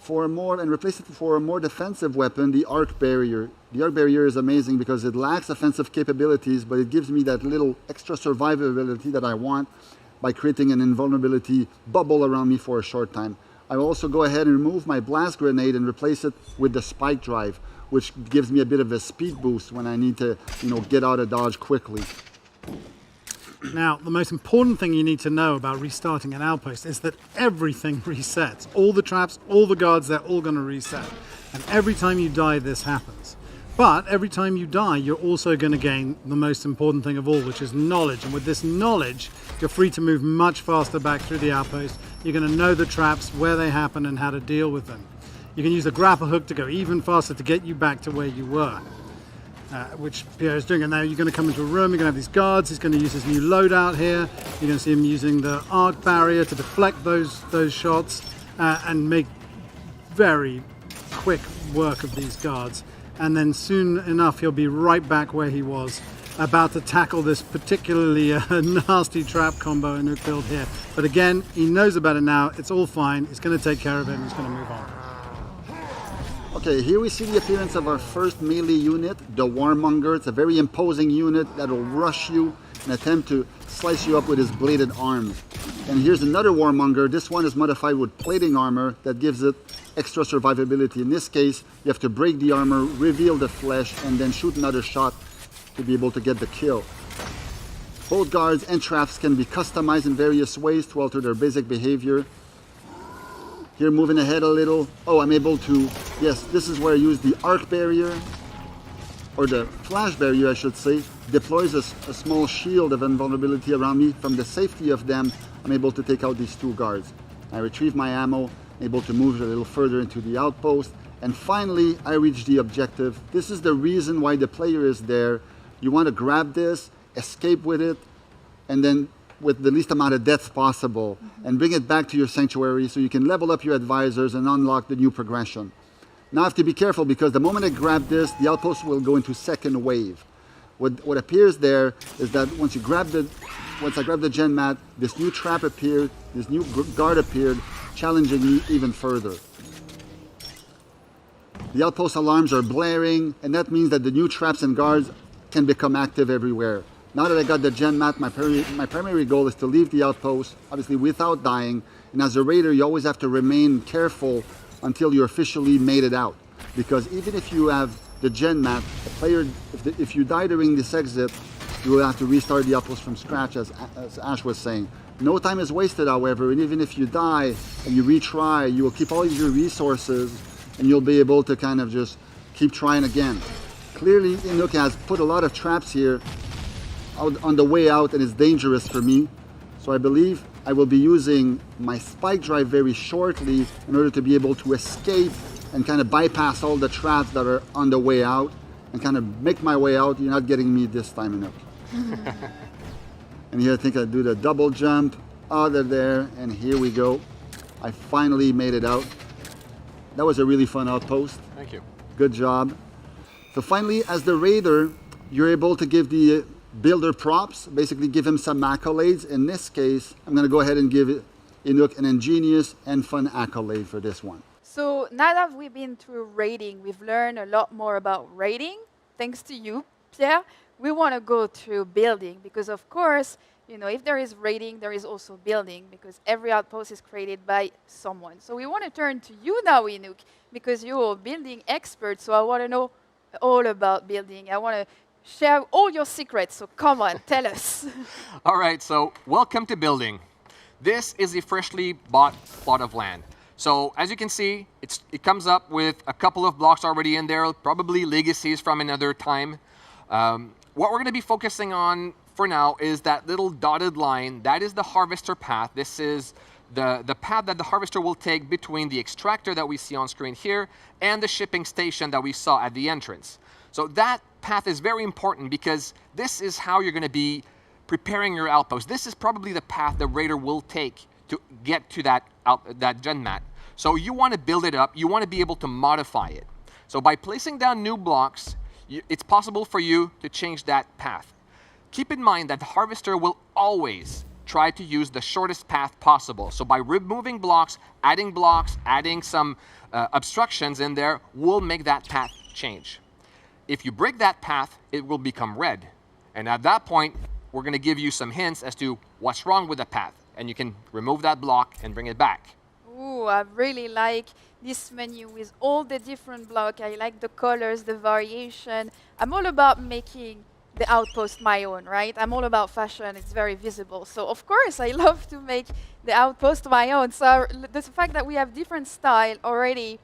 and replace it for a more defensive weapon, the Arc Barrier. The Arc Barrier is amazing because it lacks offensive capabilities, but it gives me that little extra survivability that I want by creating an invulnerability bubble around me for a short time. I will also go ahead and remove my blast grenade and replace it with the spike drive, which gives me a bit of a speed boost when I need to, get out of dodge quickly. Now, the most important thing you need to know about restarting an outpost is that everything resets. All the traps, all the guards, they're all going to reset. And every time you die, this happens. But every time you die, you're also going to gain the most important thing of all, which is knowledge. And with this knowledge, you're free to move much faster back through the outpost. You're going to know the traps, where they happen, and how to deal with them. You can use the grapple hook to go even faster to get you back to where you were. Which Pierre is doing. And now you're going to come into a room, you're going to have these guards, he's going to use his new loadout here. You're going to see him using the arc barrier to deflect those shots and make very quick work of these guards. And then soon enough he'll be right back where he was, about to tackle this particularly nasty trap combo in Nook build here. But again, he knows about it now, it's all fine, he's going to take care of it and he's going to move on. Okay, here we see the appearance of our first melee unit, the Warmonger. It's a very imposing unit that will rush you and attempt to slice you up with his bladed arms. And here's another Warmonger. This one is modified with plating armor that gives it extra survivability. In this case, you have to break the armor, reveal the flesh, and then shoot another shot to be able to get the kill. Both guards and traps can be customized in various ways to alter their basic behavior. Here, moving ahead a little. Oh, I'm able to, yes, this is where I use the arc barrier, or the flash barrier, I should say. Deploys a small shield of invulnerability around me. From the safety of them, I'm able to take out these 2 guards. I retrieve my ammo, able to move a little further into the outpost, and finally I reach the objective. This is the reason why the player is there. You want to grab this, escape with it, and then with the least amount of deaths possible, and bring it back to your sanctuary so you can level up your advisors and unlock the new progression. Now I have to be careful because the moment I grab this, the outpost will go into second wave. What appears there is that once I grab the gen mat, this new trap appeared, this new guard appeared, challenging me even further. The outpost alarms are blaring, and that means that the new traps and guards can become active everywhere. Now that I got the gen mat, my primary goal is to leave the outpost, obviously without dying, and as a raider you always have to remain careful until you officially made it out. Because even if you have the gen mat, the player, if you die during this exit, you will have to restart the outpost from scratch, as Ash was saying. No time is wasted, however, and even if you die and you retry, you will keep all of your resources and you'll be able to kind of just keep trying again. Clearly, Inuk has put a lot of traps here on the way out, and it's dangerous for me. So I believe I will be using my spike drive very shortly in order to be able to escape and kind of bypass all the traps that are on the way out and kind of make my way out. You're not getting me this time, Inuk. And here I think I do the double jump out of there, and here we go. I finally made it out. That was a really fun outpost. Thank you. Good job. So finally, as the raider, you're able to give the builder props, basically give him some accolades. In this case, I'm going to go ahead and give Inuk an ingenious and fun accolade for this one. So now that we've been through raiding, we've learned a lot more about raiding. Thanks to you, Pierre. We want to go through building because, of course, you know, if there is raiding, there is also building because every outpost is created by someone. So we want to turn to you now, Inuk, because you're a building expert. So I want to know all about building. I want to share all your secrets. So come on, tell us. All right, so welcome to building. This is a freshly bought plot of land. So as you can see, it comes up with a couple of blocks already in there, probably legacies from another time. What we're going to be focusing on for now is that little dotted line. That is the harvester path. This is the path that the harvester will take between the extractor that we see on screen here and the shipping station that we saw at the entrance. So that path is very important because this is how you're going to be preparing your outpost. This is probably the path the raider will take to get to that gen mat. So you want to build it up. You want to be able to modify it. So by placing down new blocks, it's possible for you to change that path. Keep in mind that the harvester will always try to use the shortest path possible. So by removing blocks, adding some obstructions in there will make that path change. If you break that path, it will become red. And at that point, we're going to give you some hints as to what's wrong with the path. And you can remove that block and bring it back. Ooh, I really like this menu with all the different blocks. I like the colors, the variation. I'm all about making the outpost my own, right? I'm all about fashion. It's very visible. So, of course, I love to make the outpost my own. So the fact that we have different style already,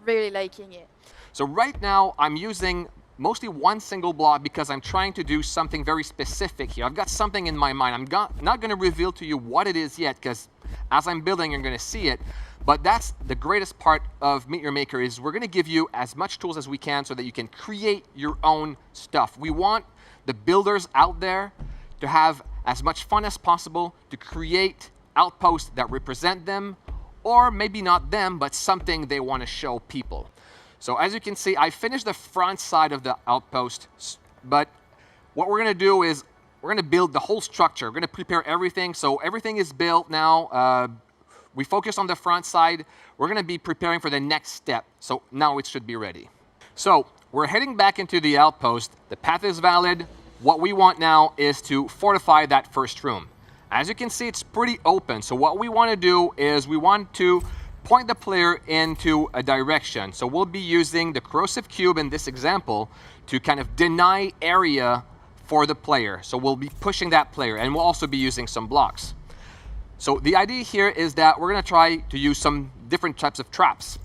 really liking it. So right now, I'm using mostly one single block because I'm trying to do something very specific here. I've got something in my mind. I'm not going to reveal to you what it is yet because as I'm building, you're going to see it. But that's the greatest part of Meet Your Maker is we're going to give you as much tools as we can so that you can create your own stuff. We want the builders out there to have as much fun as possible to create outposts that represent them, or maybe not them, but something they want to show people. So as you can see, I finished the front side of the outpost, but what we're going to do is we're going to build the whole structure. We're going to prepare everything. So everything is built now. We focus on the front side. We're going to be preparing for the next step. So now it should be ready. So we're heading back into the outpost. The path is valid. What we want now is to fortify that first room. As you can see, it's pretty open. So what we want to do is we want to point the player into a direction. So we'll be using the corrosive cube in this example to kind of deny area for the player. So we'll be pushing that player, and we'll also be using some blocks. So the idea here is that we're going to try to use some different types of traps.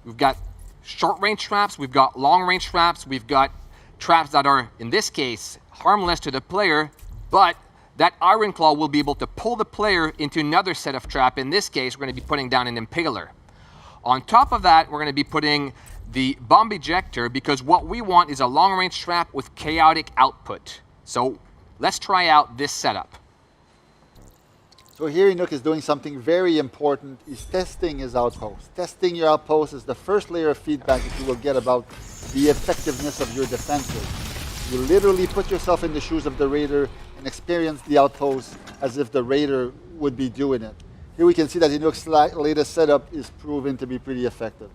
We've got short-range traps, we've got long-range traps, we've got traps that are, in this case, harmless to the player, but that Iron Claw will be able to pull the player into another set of trap. In this case, we're going to be putting down an Impaler. On top of that, we're going to be putting the Bomb Ejector, because what we want is a long-range trap with chaotic output. So let's try out this setup. So here Enoch is doing something very important. He's testing his outpost. Testing your outpost is the first layer of feedback that you will get about the effectiveness of your defenses. You literally put yourself in the shoes of the raider and experience the outpost as if the raider would be doing it. Here we can see that Enoch's latest setup is proven to be pretty effective.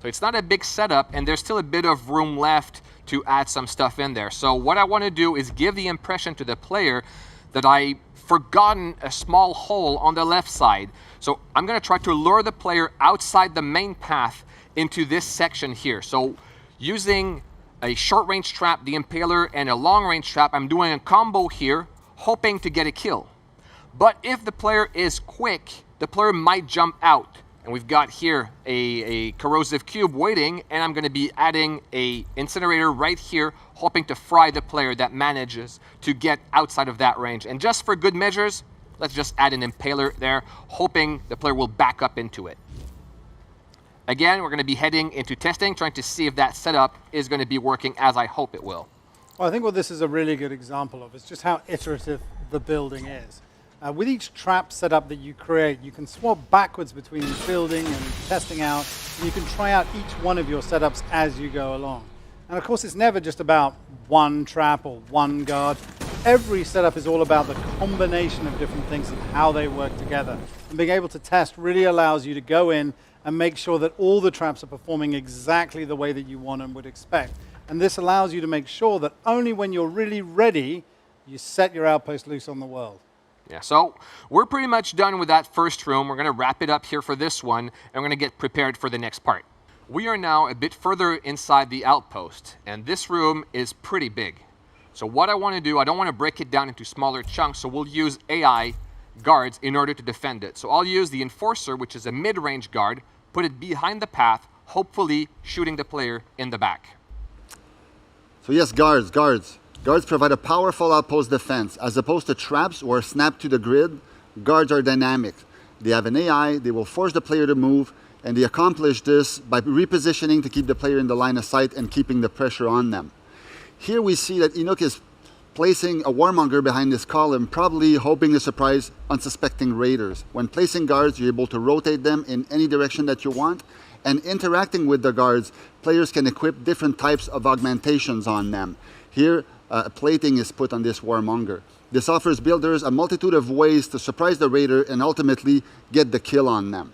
So it's not a big setup, and there's still a bit of room left to add some stuff in there. So what I want to do is give the impression to the player that I've forgotten a small hole on the left side. So I'm going to try to lure the player outside the main path into this section here. So using a short-range trap, the Impaler, and a long-range trap, I'm doing a combo here, hoping to get a kill. But if the player is quick, the player might jump out. And we've got here a corrosive cube waiting, and I'm going to be adding a incinerator right here, hoping to fry the player that manages to get outside of that range. And just for good measures, let's just add an Impaler there, hoping the player will back up into it. Again, we're going to be heading into testing, trying to see if that setup is going to be working as I hope it will. Well, I think what this is a really good example of is just how iterative the building is. With each trap setup that you create, you can swap backwards between building and testing out, and you can try out each one of your setups as you go along. And of course, it's never just about one trap or one guard. Every setup is all about the combination of different things and how they work together. And being able to test really allows you to go in and make sure that all the traps are performing exactly the way that you want and would expect. And this allows you to make sure that only when you're really ready, you set your outpost loose on the world. Yeah, so we're pretty much done with that first room. We're going to wrap it up here for this one, and we're going to get prepared for the next part. We are now a bit further inside the outpost, and this room is pretty big. So what I want to do, I don't want to break it down into smaller chunks, so we'll use AI guards in order to defend it. So I'll use the Enforcer, which is a mid-range guard, put it behind the path, hopefully shooting the player in the back. So yes, guards. Guards provide a powerful outpost defense. As opposed to traps or snapped to the grid, guards are dynamic. They have an AI, they will force the player to move, and they accomplish this by repositioning to keep the player in the line of sight and keeping the pressure on them. Here we see that Enoch is placing a warmonger behind this column, probably hoping to surprise unsuspecting raiders. When placing guards, you're able to rotate them in any direction that you want, and interacting with the guards, players can equip different types of augmentations on them. Here, plating is put on this warmonger. This offers builders a multitude of ways to surprise the raider and ultimately get the kill on them.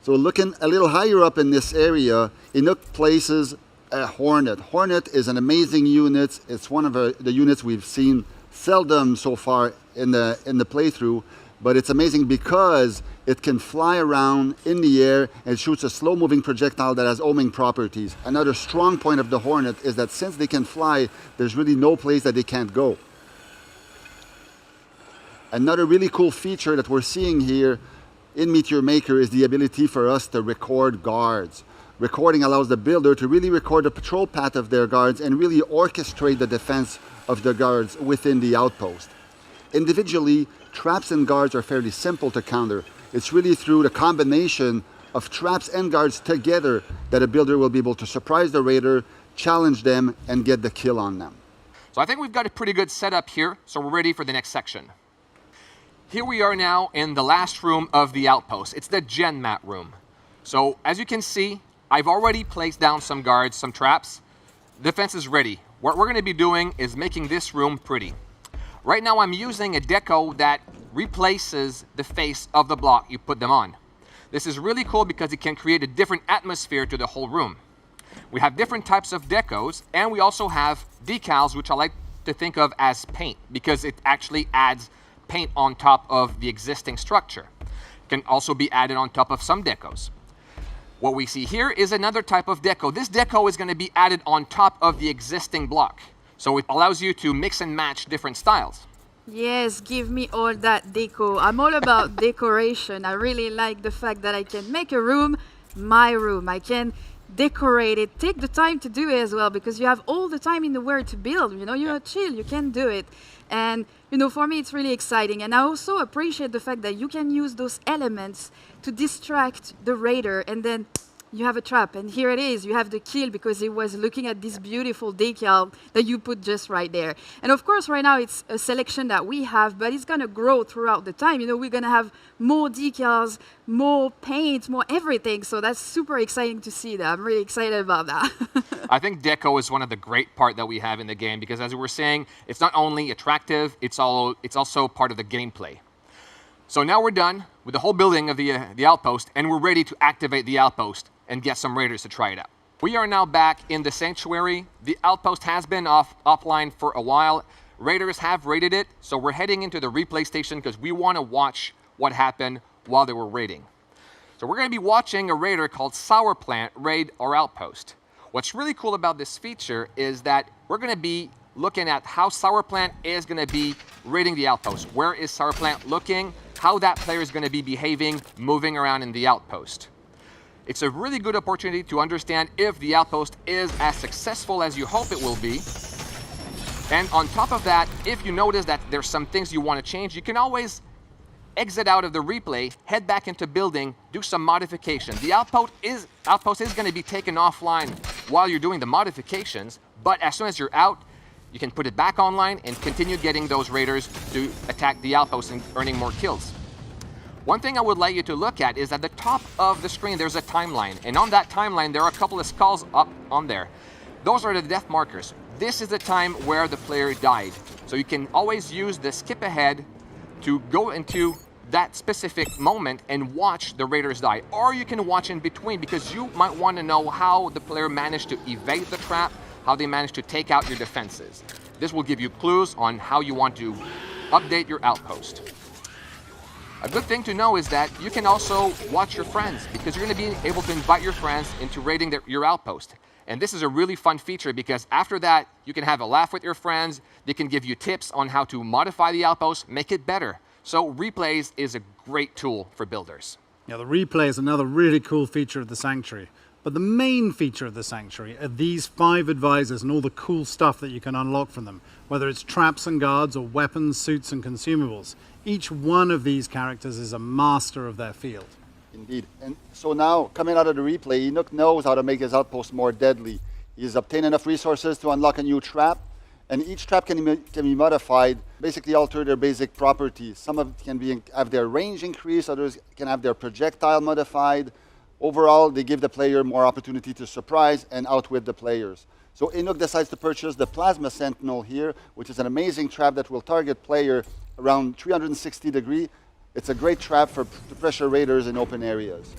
So looking a little higher up in this area, Enoch places a Hornet. Hornet is an amazing unit. It's one of the units we've seen seldom so far in the playthrough, but it's amazing because it can fly around in the air and shoots a slow-moving projectile that has homing properties. Another strong point of the Hornet is that since they can fly, there's really no place that they can't go. Another really cool feature that we're seeing here in Meteor Maker is the ability for us to record guards. Recording allows the builder to really record the patrol path of their guards and really orchestrate the defense of the guards within the outpost. Individually, traps and guards are fairly simple to counter. It's really through the combination of traps and guards together that a builder will be able to surprise the raider, challenge them, and get the kill on them. So I think we've got a pretty good setup here, so we're ready for the next section. Here we are now in the last room of the outpost. It's the Gen Mat room. So as you can see, I've already placed down some guards, some traps. The defense is ready. What we're going to be doing is making this room pretty. Right now I'm using a deco that replaces the face of the block you put them on. This is really cool because it can create a different atmosphere to the whole room. We have different types of decos, and we also have decals, which I like to think of as paint because it actually adds paint on top of the existing structure. It can also be added on top of some decos. What we see here is another type of deco. This deco is going to be added on top of the existing block. So it allows you to mix and match different styles. Yes, give me all that deco. I'm all about decoration. I really like the fact that I can make a room my room. I can decorate it. Take the time to do it as well, because you have all the time in the world to build. You know, you're chill, you can do it. And, you know, for me, it's really exciting. And I also appreciate the fact that you can use those elements to distract the raider, and then you have a trap, and here it is. You have the kill because he was looking at this beautiful decal that you put just right there. And of course, right now it's a selection that we have, but it's going to grow throughout the time. You know, we're going to have more decals, more paint, more everything. So that's super exciting to see that. I'm really excited about that. I think deco is one of the great part that we have in the game, because as we were saying, it's not only attractive, it's also part of the gameplay. So now we're done with the whole building of the outpost, and we're ready to activate the outpost and get some raiders to try it out. We are now back in the sanctuary. The outpost has been offline for a while. Raiders have raided it, so we're heading into the replay station because we want to watch what happened while they were raiding. So we're going to be watching a raider called Sour Plant raid our outpost. What's really cool about this feature is that we're going to be looking at how Sour Plant is going to be raiding the outpost. Where is Sour Plant looking? How that player is going to be behaving, moving around in the outpost. It's a really good opportunity to understand if the outpost is as successful as you hope it will be. And on top of that, if you notice that there's some things you want to change, you can always exit out of the replay, head back into building, do some modification. The outpost is going to be taken offline while you're doing the modifications, but as soon as you're out, you can put it back online and continue getting those raiders to attack the outpost and earning more kills. One thing I would like you to look at is at the top of the screen, there's a timeline. And on that timeline, there are a couple of skulls up on there. Those are the death markers. This is the time where the player died. So you can always use the skip ahead to go into that specific moment and watch the raiders die. Or you can watch in between, because you might want to know how the player managed to evade the trap, how they managed to take out your defenses. This will give you clues on how you want to update your outpost. A good thing to know is that you can also watch your friends, because you're going to be able to invite your friends into raiding your outpost. And this is a really fun feature, because after that, you can have a laugh with your friends. They can give you tips on how to modify the outpost, make it better. So replays is a great tool for builders. Yeah, the replay is another really cool feature of the Sanctuary. But the main feature of the Sanctuary are these 5 advisors and all the cool stuff that you can unlock from them, whether it's traps and guards or weapons, suits and consumables. Each one of these characters is a master of their field. Indeed. And so now, coming out of the replay, Enoch knows how to make his outpost more deadly. He's obtained enough resources to unlock a new trap, and each trap can be modified, basically alter their basic properties. Some of it can have their range increased, others can have their projectile modified. Overall, they give the player more opportunity to surprise and outwit the players. So Enoch decides to purchase the Plasma Sentinel here, which is an amazing trap that will target player around 360 degrees. It's a great trap to pressure raiders in open areas.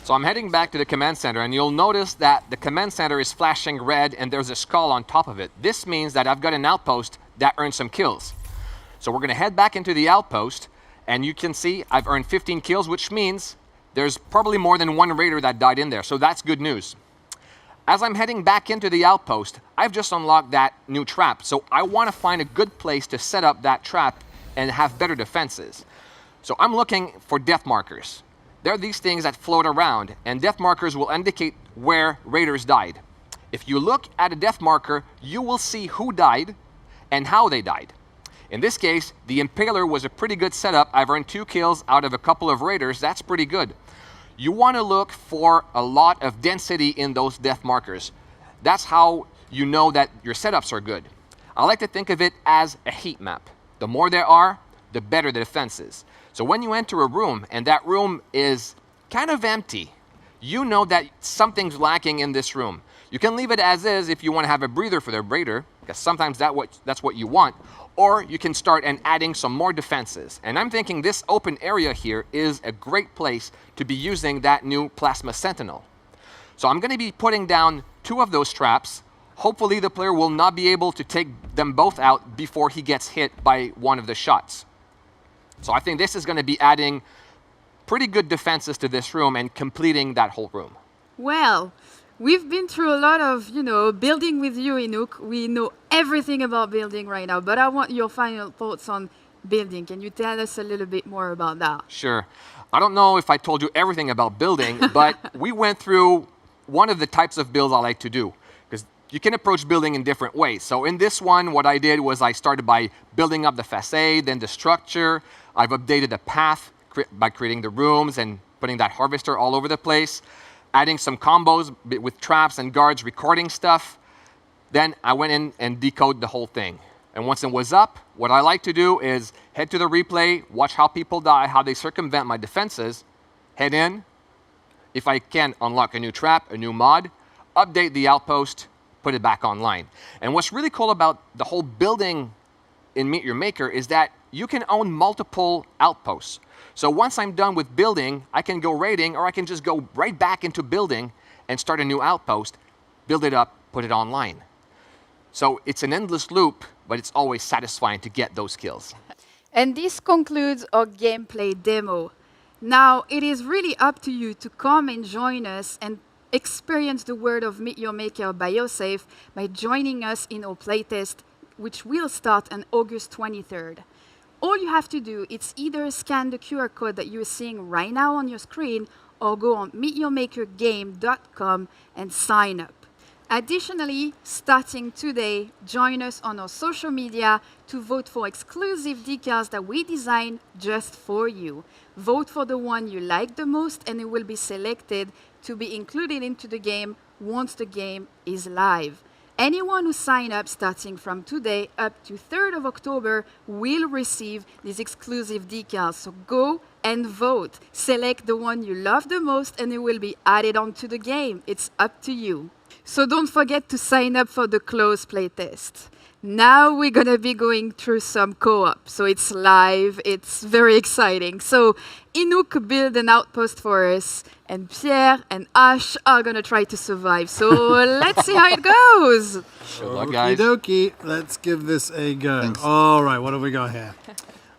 So I'm heading back to the command center, and you'll notice that the command center is flashing red and there's a skull on top of it. This means that I've got an outpost that earned some kills. So we're going to head back into the outpost, and you can see I've earned 15 kills, which means there's probably more than one raider that died in there. So that's good news. As I'm heading back into the outpost, I've just unlocked that new trap. So I want to find a good place to set up that trap and have better defenses. So I'm looking for death markers. There are these things that float around, and death markers will indicate where raiders died. If you look at a death marker, you will see who died and how they died. In this case, the Impaler was a pretty good setup. I've earned 2 kills out of a couple of raiders. That's pretty good. You want to look for a lot of density in those death markers. That's how you know that your setups are good. I like to think of it as a heat map. The more there are, the better the defense is. So when you enter a room and that room is kind of empty, you know that something's lacking in this room. You can leave it as is if you want to have a breather for the raider, because sometimes that's what you want, or you can start adding some more defenses. And I'm thinking this open area here is a great place to be using that new Plasma Sentinel. So I'm going to be putting down 2 of those traps. Hopefully the player will not be able to take them both out before he gets hit by one of the shots. So I think this is going to be adding pretty good defenses to this room and completing that whole room. Well, we've been through a lot of, building with you, Enoch. We know everything about building right now, but I want your final thoughts on building. Can you tell us a little bit more about that? Sure. I don't know if I told you everything about building, but we went through one of the types of builds I like to do, because you can approach building in different ways. So in this one, what I did was I started by building up the facade, then the structure. I've updated the path by creating the rooms and putting that harvester all over the place, adding some combos with traps and guards, recording stuff. Then I went in and decoded the whole thing. And once it was up, what I like to do is head to the replay, watch how people die, how they circumvent my defenses, head in. If I can, unlock a new trap, a new mod, update the outpost, put it back online. And what's really cool about the whole building in Meet Your Maker is that you can own multiple outposts. So once I'm done with building, I can go raiding, or I can just go right back into building and start a new outpost, build it up, put it online. So it's an endless loop, but it's always satisfying to get those kills. And this concludes our gameplay demo. Now, it is really up to you to come and join us and experience the world of Meet Your Maker by yourself by joining us in our playtest, which will start on August 23rd. All you have to do is either scan the QR code that you're seeing right now on your screen or go on meetyourmakergame.com and sign up. Additionally, starting today, join us on our social media to vote for exclusive decals that we designed just for you. Vote for the one you like the most, and it will be selected to be included into the game once the game is live. Anyone who signs up starting from today up to 3rd of October will receive these exclusive decals. So go and vote. Select the one you love the most, and it will be added onto the game. It's up to you. So don't forget to sign up for the closed playtest. Now we're going to be going through some co-op. So it's live. It's very exciting. So Inouk built an outpost for us, and Pierre and Ash are going to try to survive. So let's see how it goes. Good luck, guys. Okie dokie. Let's give this a go. Thanks. All right, what have we got here?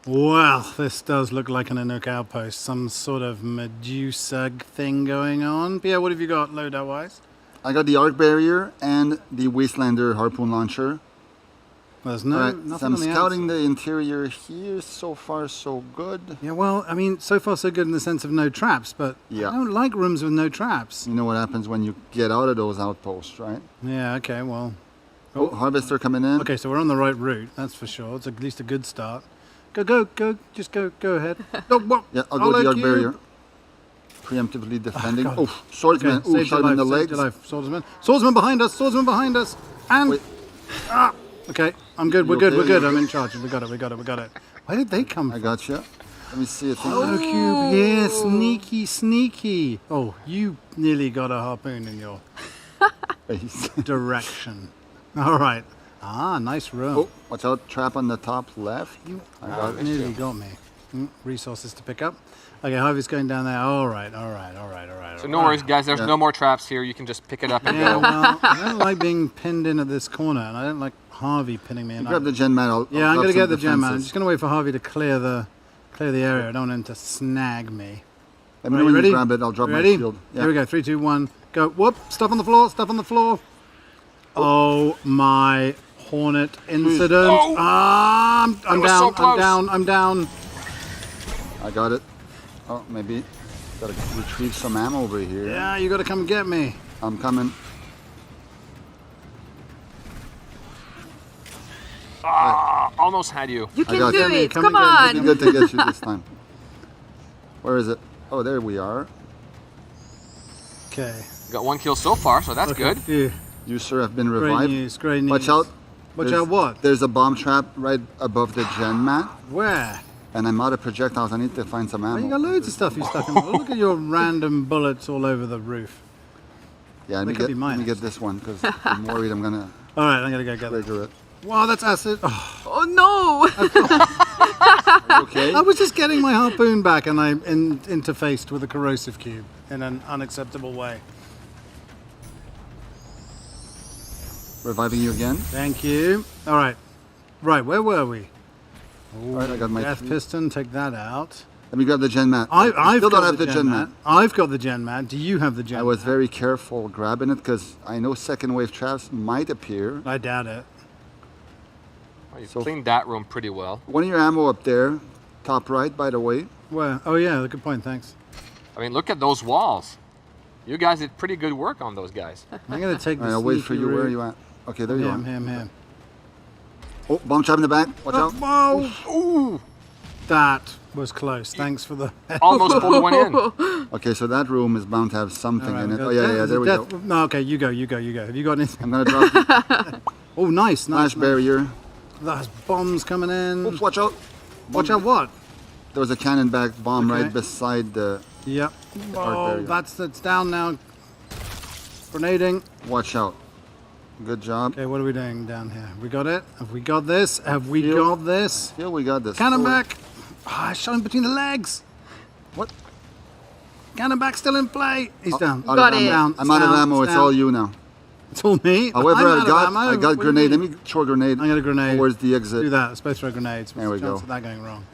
Well, this does look like an Inouk outpost. Some sort of Medusa thing going on. Pierre, what have you got loadout-wise? I got the arc barrier and the Wastelander harpoon launcher. There's no, All right, nothing so I'm on the scouting outside. the interior here. So far, so good. Yeah, well, I mean, so far so good in the sense of no traps, but Yeah. I don't like rooms with no traps. You know what happens when you get out of those outposts, right? Yeah, okay, well. Oh, harvester coming in. Okay, so we're on the right route, that's for sure. It's at least a good start. Go, just go ahead. No, what? Yeah, I'll go let the arc you- barrier. Preemptively defending. God. Oh, swordsman. Okay, Ooh, saved shot your him in the life, saved legs. your life. Swordsman behind us, and... Wait. Ah, okay, I'm good, You we're good, okay? we're good, You I'm okay? in charge, we got it. Where did they come I from? got you. Let me see it. Oh, cube, yeah, sneaky. Oh, you nearly got a harpoon in your Face. direction. All right. Ah, nice room. Oh, watch out. Trap on the top left. I got it. Nearly got me. Resources to pick up. Okay, Harvey's going down there. All right. So no worries, guys. There's no more traps here. You can just pick it up and Yeah, go. well, I don't like being pinned in at this corner, and I don't like Harvey pinning me in. Grab the gen mat. Yeah, I'm going to get the gem man. I'm just gonna wait for Harvey to clear the area. I don't want him to snag me. Let me Right, know when ready? you grab it. I'll drop my Ready? shield. Yeah. Here we go. 3, 2, 1, go. Whoop! Stuff on the floor. Oh my hornet incident! Oh. Ah, I'm was down. so close. I'm down. I got it. Oh, maybe. Gotta retrieve some ammo over here. Yeah, you gotta come get me. I'm coming. Almost had you. You I can got do you. it. Come Come again. It'd on. be good to get you this time. Where is it? Oh, there we are. Okay. Got 1 kill so far, so that's good. Yeah. You, sir, have been Great revived. news. Great news. Watch out. Watch There's- out! What? There's a bomb trap right above the gen mat, Where? and I'm out of projectiles. I need to find some Oh, ammo. you got loads of stuff you stuck in. Look at your random bullets all over the roof. Yeah, They could be mine, let me get this one because I'm worried I'm gonna All right, I'm gonna go get it. trigger it. Wow, that's acid. Oh, Oh no! Okay. I was just getting my harpoon back, and I interfaced with a corrosive cube in an unacceptable way. Reviving you again. Thank you. All right. Right, where were we? All right, I got my Death three. piston, take that out. Let me grab the gen mat. I've still got don't have the gen mat. I've got the gen mat. Do you have the gen I was mat? very careful grabbing it because I know second wave traps might appear. I doubt it. Oh, you So- cleaned that room pretty well. One of your ammo up there, top right, by the way. Where? Oh, yeah, good point, thanks. I mean, look at those walls. You guys did pretty good work on those guys. I'm going to take this. I'll wait for you. Where are you at? Okay, there you are. I'm here. Oh, bomb trap in the back. Watch out. Whoa! Ooh! That was close. Thanks for the help. Almost pulled one in. Okay, so that room is bound to have something All right, in it. we Oh, got yeah, there we go. No, okay, you go. Have you got anything? I'm going to drop Oh, nice. flash barrier. There's bombs coming in. Oops, watch out. Watch out what? There was a cannon back bomb Okay. right beside the Yep. arc Oh, barrier. that's down now. Grenading. Watch out. Good job. Okay, what are we doing down here? We got it? Have we got this? Have we got this? Yeah, we got this. Cannon Forward. back. I shot him between the legs. What? Cannon back still in play. He's down. Out Got of it. ammo. Down. I'm out of ammo. It's all you now. It's all me. However, I'm I out of got ammo. I What got do you grenade. Let mean? me throw a grenade. I got a grenade. Towards the exit. Do that. I'm supposed to throw grenades. What's There we the chance go. of that going wrong?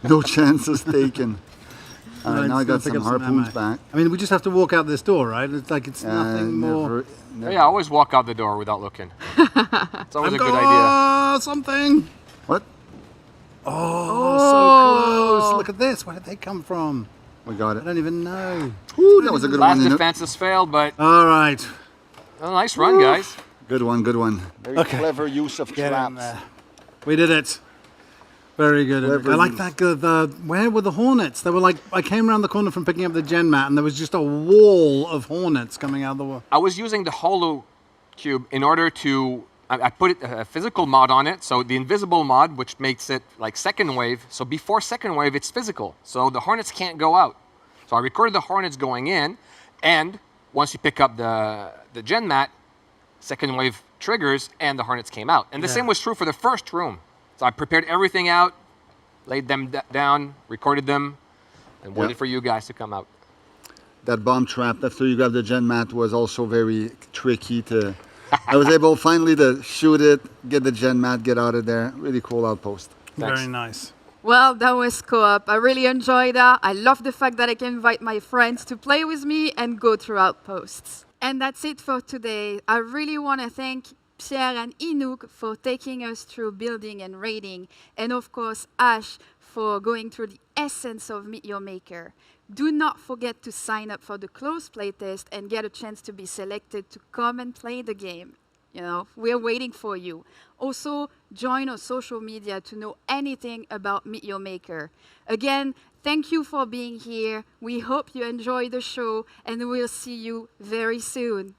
No chances taken. All right, Right, now I just gonna got pick some up some harpoons ammo. back. I mean, we just have to walk out this door, right? It's like it's nothing more. never- Yeah, always walk out the door without looking. It's always a good idea. Oh, something. What? Oh, so close. Look at this. Where did they come from? We got I it. don't even know. Ooh, that was a good Last one. defense has failed, but All right. a nice run, guys. Good one, good one. Very Okay. clever use of Get in traps. there. We did it. Very good. Clever I like use. that. Where were the hornets? They were like, I came around the corner from picking up the gen mat, and there was just a wall of hornets coming out of the wall. I was using the Holo Cube in order to. I put a physical mod on it, so the invisible mod, which makes it like second wave. So before second wave, it's physical, so the hornets can't go out. So I recorded the hornets going in, and once you pick up the gen mat, second wave triggers, and the hornets came out. And the same was true for the first room. So I prepared everything out, laid them down, recorded them, and waited for you guys to come out. That bomb trap after you grab the gen mat was also very tricky to. I was able finally to shoot it, get the gen mat, get out of there. Really cool outpost. Very nice. Well, that was co-op. I really enjoyed that. I love the fact that I can invite my friends to play with me and go through outposts. And that's it for today. I really want to thank Pierre and Inouk for taking us through building and raiding. And of course, Ash for going through the essence of Meet Your Maker. Do not forget to sign up for the closed playtest and get a chance to be selected to come and play the game. You know, we're waiting for you. Also, join our social media to know anything about Meet Your Maker. Again, thank you for being here. We hope you enjoy the show, and we'll see you very soon.